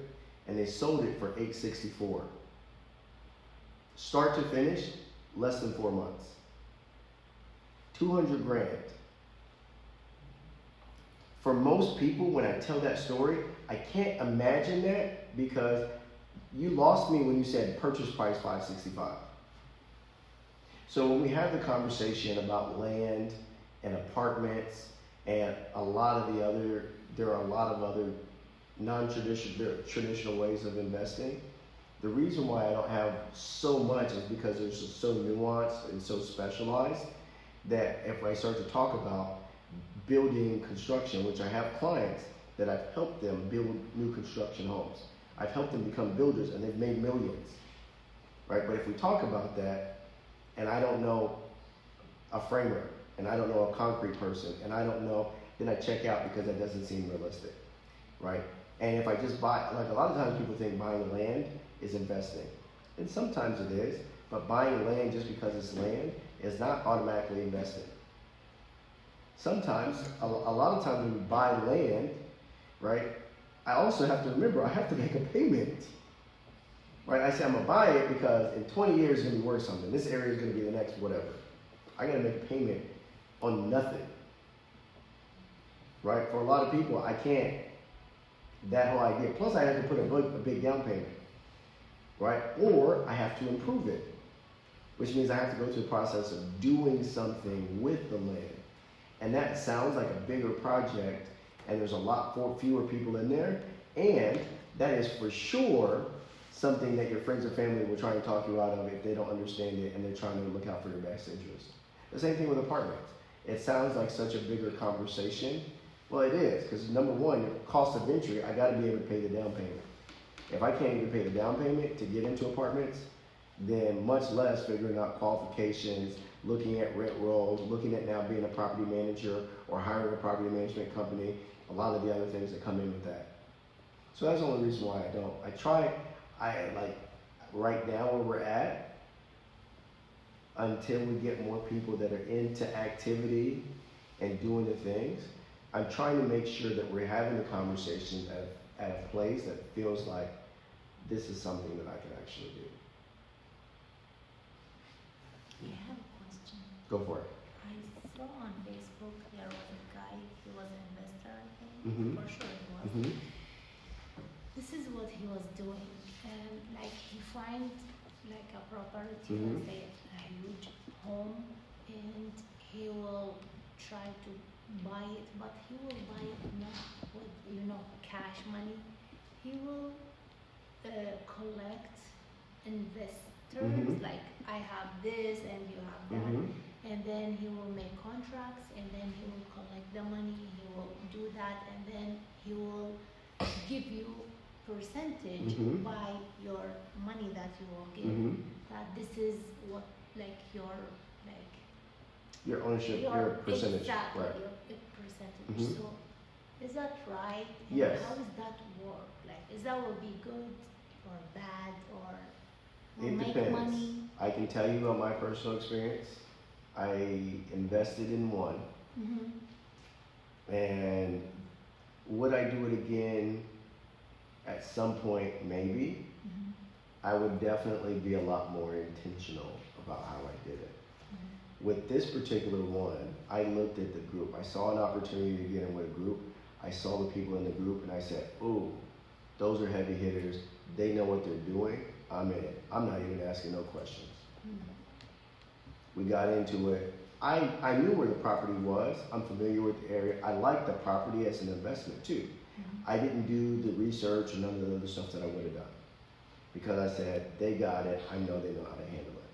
and they sold it for $864,000. Start to finish, less than 4 months. $200,000. For most people, when I tell that story, I can't imagine that because you lost me when you said purchase price $565,000. So when we have the conversation about land and apartments and there are a lot of other traditional ways of investing. The reason why I don't have so much is because they're so nuanced and so specialized that if I start to talk about building construction, which I have clients that I've helped them build new construction homes. I've helped them become builders and they've made millions, right? But if we talk about that and I don't know a framer and I don't know a concrete person and I don't know, then I check out because that doesn't seem realistic, right? And if I just buy, like a lot of times people think buying land is investing. And sometimes it is, but buying land just because it's land is not automatically investing. Sometimes, a lot of times when we buy land, right, I also have to remember I have to make a payment. Right? I say I'm gonna buy it because in 20 years it's gonna be worth something. This area is gonna be the next whatever. I gotta make a payment on nothing. Right? For a lot of people, I can't. That whole idea. Plus, I have to put a big down payment. Right? Or I have to improve it, which means I have to go through the process of doing something with the land. And that sounds like a bigger project, and there's a lot fewer people in there, and that is for sure something that your friends or family will try to talk you out of if they don't understand it and they're trying to look out for your best interest. The same thing with apartments. It sounds like such a bigger conversation. Well, it is, because number one, your cost of entry, I gotta be able to pay the down payment. If I can't even pay the down payment to get into apartments, then much less figuring out qualifications, looking at rent rolls, looking at now being a property manager or hiring a property management company, a lot of the other things that come in with that. So that's the only reason why I don't. I like, right now where we're at, until we get more people that are into activity and doing the things, I'm trying to make sure that we're having the conversations at a place that feels like this is something that I can actually do. I have a question. Go for it. I saw on Facebook there was a guy, he was an investor, I think. Mhm. For sure he was. Mm-hmm. This is what he was doing. Like he find like a property, Mhm. let's say a huge home, and he will try to buy it, but he will buy it not with cash money. He will collect investors, Mhm. like I have this and you have that, Mhm. and then he will make contracts, and then he will collect the money, he will do that, and then he will give you percentage Mhm. by your money that you will give. Mhm. That this is what like your like Your ownership, your percentage, exactly right? your big percentage. Mhm. So is that right? And Yes. how does that work? Like is that will be good or bad or will It make depends. money? I can tell you about my personal experience. I invested in one, Mm-hmm. and would I do it again at some point? Maybe. Mm-hmm. I would definitely be a lot more intentional about how I did it. With this particular one, I looked at the group. I saw an opportunity to get in with a group. I saw the people in the group, and I said, "Ooh, those are heavy hitters. They know what they're doing. I'm in it. I'm not even asking no questions." We got into it. I knew where the property was. I'm familiar with the area. I like the property as an investment too. I didn't do the research and none of the other stuff that I would have done, because I said, they got it. I know they know how to handle it.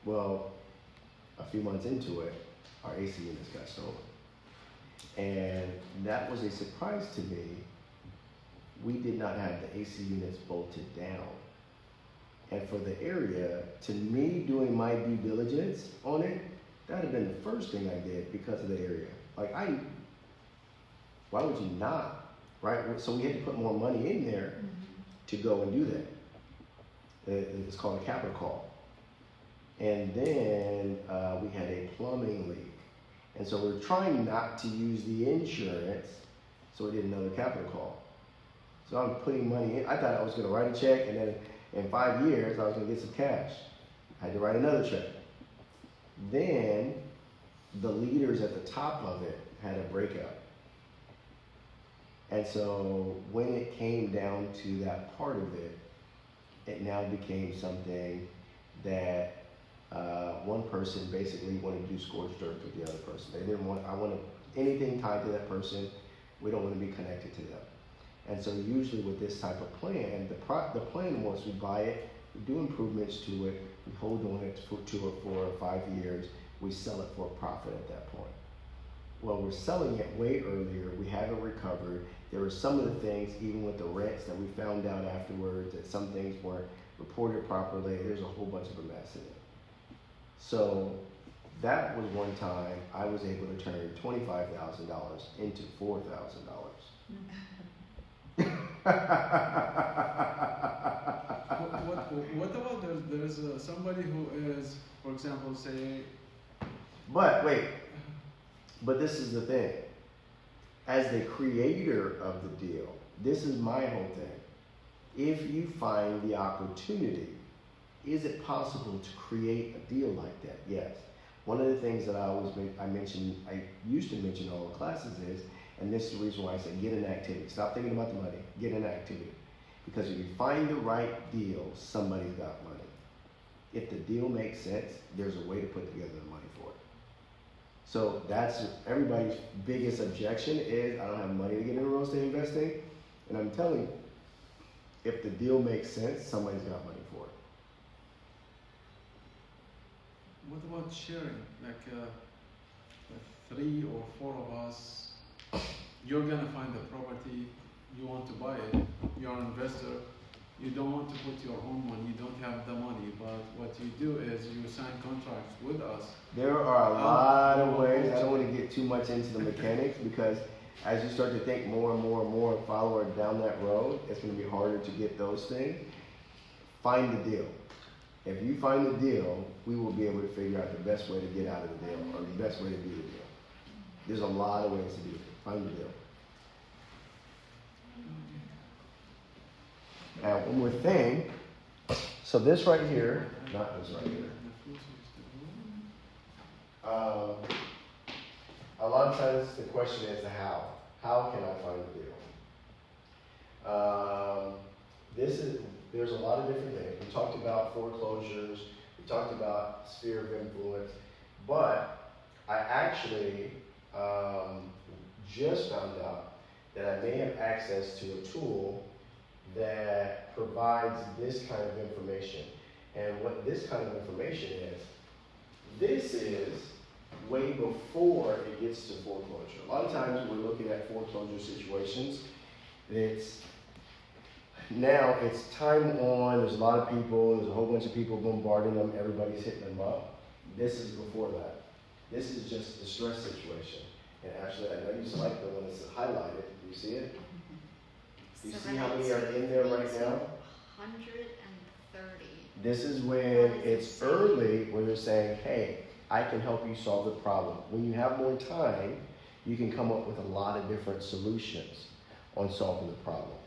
Well, a few months into it, our AC units got stolen. And that was a surprise to me. We did not have the AC units bolted down. And for the area, to me, doing my due diligence on it, that would have been the first thing I did because of the area. Like, why would you not, right? So we had to put more money in there to go and do that. It's called a capital call. And then we had a plumbing leak. And so we were trying not to use the insurance, so we did another capital call. So I'm putting money in. I thought I was going to write a check, and then in 5 years, I was going to get some cash. I had to write another check. Then the leaders at the top of it had a breakup. And so when it came down to that part of it, it now became something that one person basically wanted to do scorched earth with the other person. They didn't want, I wanted anything tied to that person. We don't want to be connected to them. And so usually with this type of plan, the plan was we buy it, we do improvements to it, we hold on it for 5 years, we sell it for a profit at that point. Well, we're selling it way earlier, we haven't recovered. There were some of the things, even with the rents, that we found out afterwards, that some things weren't reported properly. There's a whole bunch of a mess in it. So that was one time I was able to turn $25,000 into $4,000. What about there's somebody who is, for example, say. But wait, but this is the thing. As the creator of the deal, this is my whole thing. If you find the opportunity, is it possible to create a deal like that? Yes. One of the things that I used to mention in all the classes is, and this is the reason why I say get an activity. Stop thinking about the money, get an activity. Because if you find the right deal, somebody's got money. If the deal makes sense, there's a way to put together the money for it. So that's everybody's biggest objection is, I don't have money to get into real estate investing. And I'm telling you, if the deal makes sense, somebody's got money for it. What about sharing? Like 3 or 4 of us, you're gonna find the property, you want to buy it, you're an investor, you don't want to put your own money, you don't have the money, but what you do is you sign contracts with us. There are a lot of ways. I don't want to get too much into the mechanics because as you start to think more and more and more and follow down that road, it's going to be harder to get those things. Find the deal. If you find the deal, we will be able to figure out the best way to get out of the deal or the best way to do the deal. There's a lot of ways to do it. Find the deal. And one more thing. So this right here, not this right here. A lot of times the question is the how. How can I find a deal? There's a lot of different things. We talked about foreclosures. We talked about sphere of influence. But I actually just found out that I may have access to a tool that provides this kind of information. And what this kind of information is, this is way before it gets to foreclosure. A lot of times we're looking at foreclosure situations. Now it's time on, there's a lot of people, there's a whole bunch of people bombarding them, everybody's hitting them up. This is before that. This is just the stress situation. And actually, I know you like the one that's highlighted. Do you see it? Do you see how many are in there right now? 130. This is when it's early, when they're saying, hey, I can help you solve the problem. When you have more time, you can come up with a lot of different solutions on solving the problem.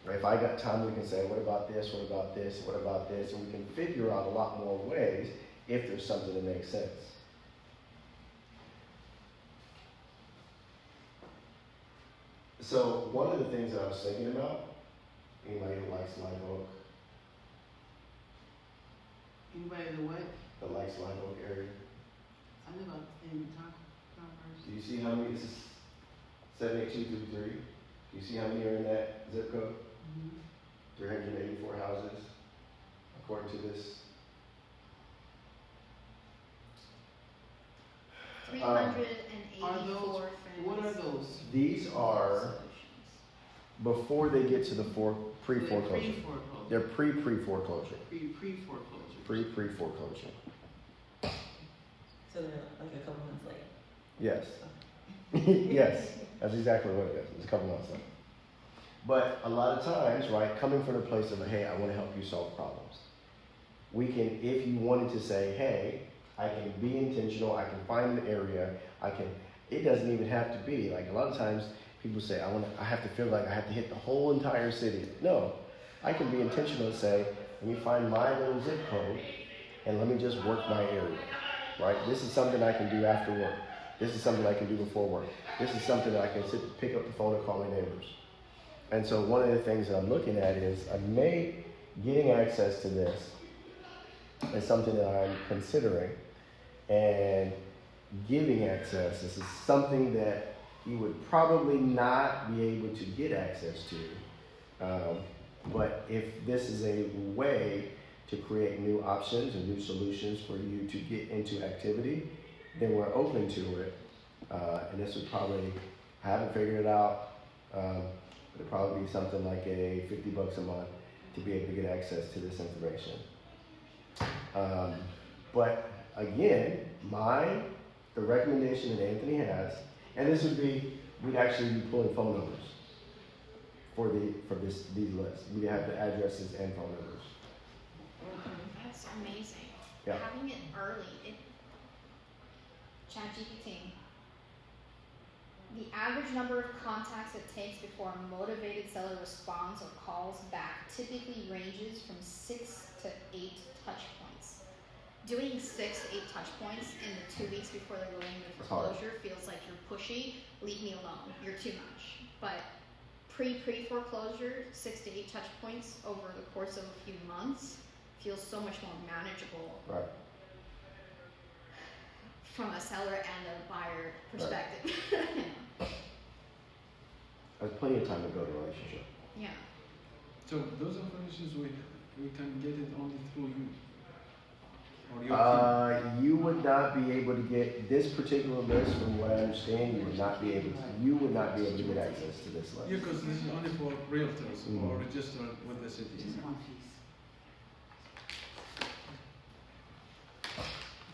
Right? If I got time, we can say, what about this, what about this, what about this, and we can figure out a lot more ways if there's something that makes sense. So one of the things that I was thinking about, anybody who likes live oak, Anybody that what? that likes live oak area, I live up in Converse. do you see how many, this is 78233, do you see how many are in that zip code? 384 houses, according to this. 384 What are those? These are before they get to the pre-foreclosure. They're pre-foreclosure. Pre-foreclosure. Pre-foreclosure. So they're like a couple months late. Yes. Yes, that's exactly what it is. It's a couple months late. But a lot of times, right, coming from the place of, hey, I want to help you solve problems. We can, if you wanted to say, hey, I can be intentional, I can find an area, it doesn't even have to be, like a lot of times people say, I have to feel like I have to hit the whole entire city. No, I can be intentional and say, let me find my little zip code and let me just work my area, right? This is something I can do after work. This is something I can do before work. This is something that I can pick up the phone and call my neighbors. And so one of the things that I'm looking at is getting access to this is something that I'm considering, and giving access. This is something that you would probably not be able to get access to. But if this is a way to create new options and new solutions for you to get into activity, then we're open to it. And this would probably, I haven't figured it out, it'd probably be something like a $50 a month to be able to get access to this information. But again, the recommendation that Anthony has, and this would be, we'd actually be pulling phone numbers for these lists. We'd have the addresses and phone numbers. That's amazing. Yeah. Having it early, ChatGPT. The average number of contacts it takes before a motivated seller responds or calls back typically ranges from 6 to 8 touch points. Doing 6 to 8 touch points in the 2 weeks before they're going into foreclosure feels like you're pushy. Leave me alone. You're too much. But pre-foreclosure, 6 to 8 touch points over the course of a few months feels so much more manageable. Right. From a seller and a buyer perspective. Right. There's plenty of time to build a relationship. Yeah. So those informations we can get it only through you. Or your team. You would not be able to get this particular list, from what I understand. You would not be able to get access to this list. Yeah, because this is only for realtors or registered with the city.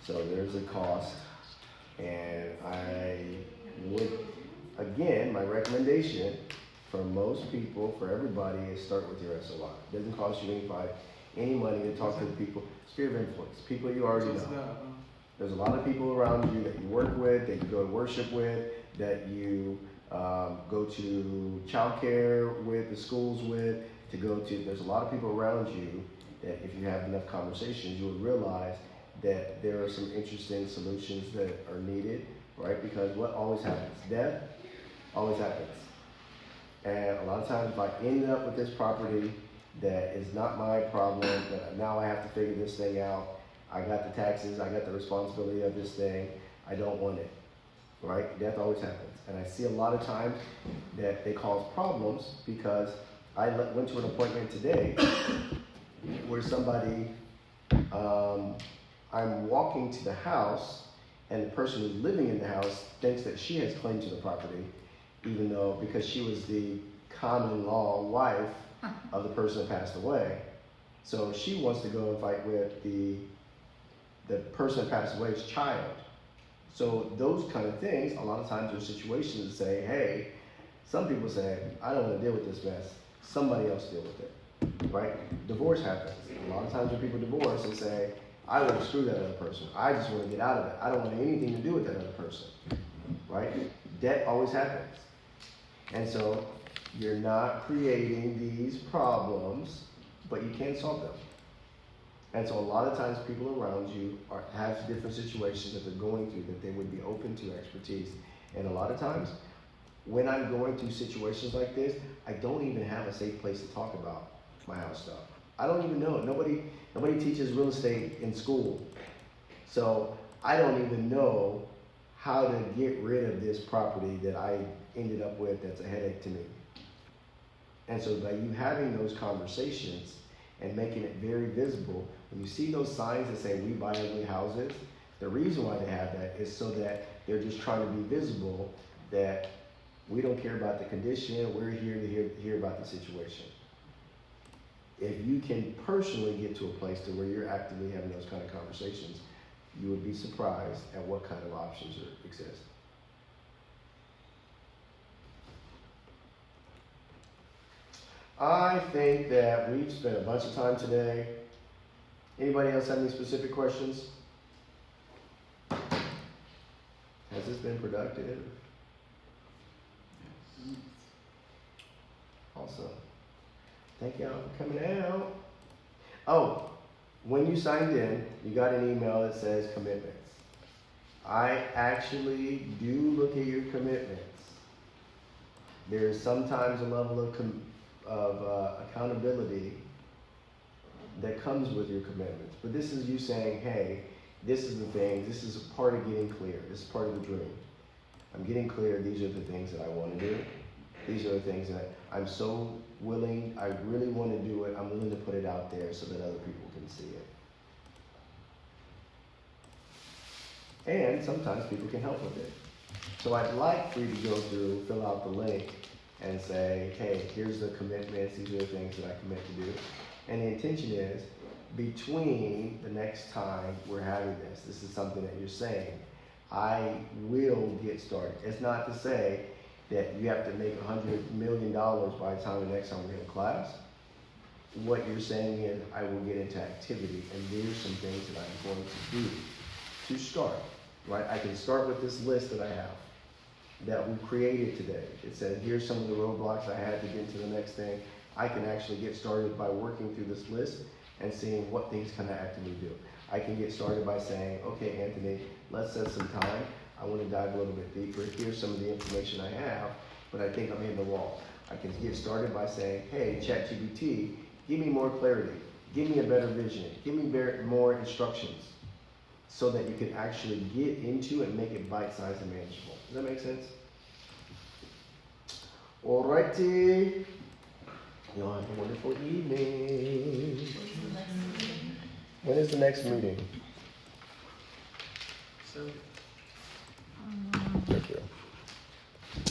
So there's a cost, and I would, again, my recommendation for most people, for everybody, is start with your SOI. It doesn't cost you any money to talk to the people. Sphere of influence, people you already know. There's a lot of people around you that you work with, that you go to worship with, that you go to childcare with, the schools with, to go to. There's a lot of people around you that if you have enough conversations, you would realize that there are some interesting solutions that are needed, right? Because what always happens? Death always happens. And a lot of times if I end up with this property that is not my problem, but now I have to figure this thing out, I got the taxes, I got the responsibility of this thing, I don't want it, right? Death always happens. And I see a lot of times that they cause problems because I went to an appointment today where somebody, I'm walking to the house and the person who's living in the house thinks that she has claim to the property, even though, because she was the common law wife of the person that passed away. So she wants to go and fight with the person that passed away's child. So those kind of things, a lot of times there's situations that say, hey, some people say, I don't want to deal with this mess. Somebody else deal with it, right? Divorce happens. A lot of times when people divorce, they say, I want to screw that other person. I just want to get out of it. I don't want anything to do with that other person, right? Debt always happens. And so you're not creating these problems, but you can solve them. And so a lot of times people around you have different situations that they're going through that they would be open to expertise. And a lot of times, when I'm going through situations like this, I don't even have a safe place to talk about my house stuff. I don't even know. Nobody teaches real estate in school. So I don't even know how to get rid of this property that I ended up with that's a headache to me. And so by you having those conversations and making it very visible, when you see those signs that say we buy ugly houses, the reason why they have that is so that they're just trying to be visible that we don't care about the condition, we're here to hear about the situation. If you can personally get to a place to where you're actively having those kind of conversations, you would be surprised at what kind of options exist. I think that we've spent a bunch of time today. Anybody else have any specific questions? Has this been productive? Yes. Awesome. Thank y'all for coming out. Oh, when you signed in, you got an email that says commitments. I actually do look at your commitments. There is sometimes a level of accountability that comes with your commitments. But this is you saying, hey, this is the thing, this is a part of getting clear, this is part of the dream. I'm getting clear, these are the things that I want to do. These are the things that I'm so willing, I really want to do it, I'm willing to put it out there so that other people can see it. And sometimes people can help with it. So I'd like for you to go through, fill out the link, and say, hey, here's the commitments, these are the things that I commit to do. And the intention is, between the next time we're having this is something that you're saying, I will get started. It's not to say that you have to make $100 million by the time the next time we have class. What you're saying is, I will get into activity, and there's some things that I'm going to do to start, right? I can start with this list that I have, that we created today. It said, here's some of the roadblocks I had to get to the next thing. I can actually get started by working through this list and seeing what things can I actively do. I can get started by saying, okay, Anthony, let's set some time. I want to dive a little bit deeper. Here's some of the information I have, but I think I'm hitting the wall. I can get started by saying, hey, ChatGPT, give me more clarity. Give me a better vision. Give me more instructions so that you can actually get into it and make it bite-sized and manageable. Does that make sense? Alrighty. You all have a wonderful evening. When is the next meeting?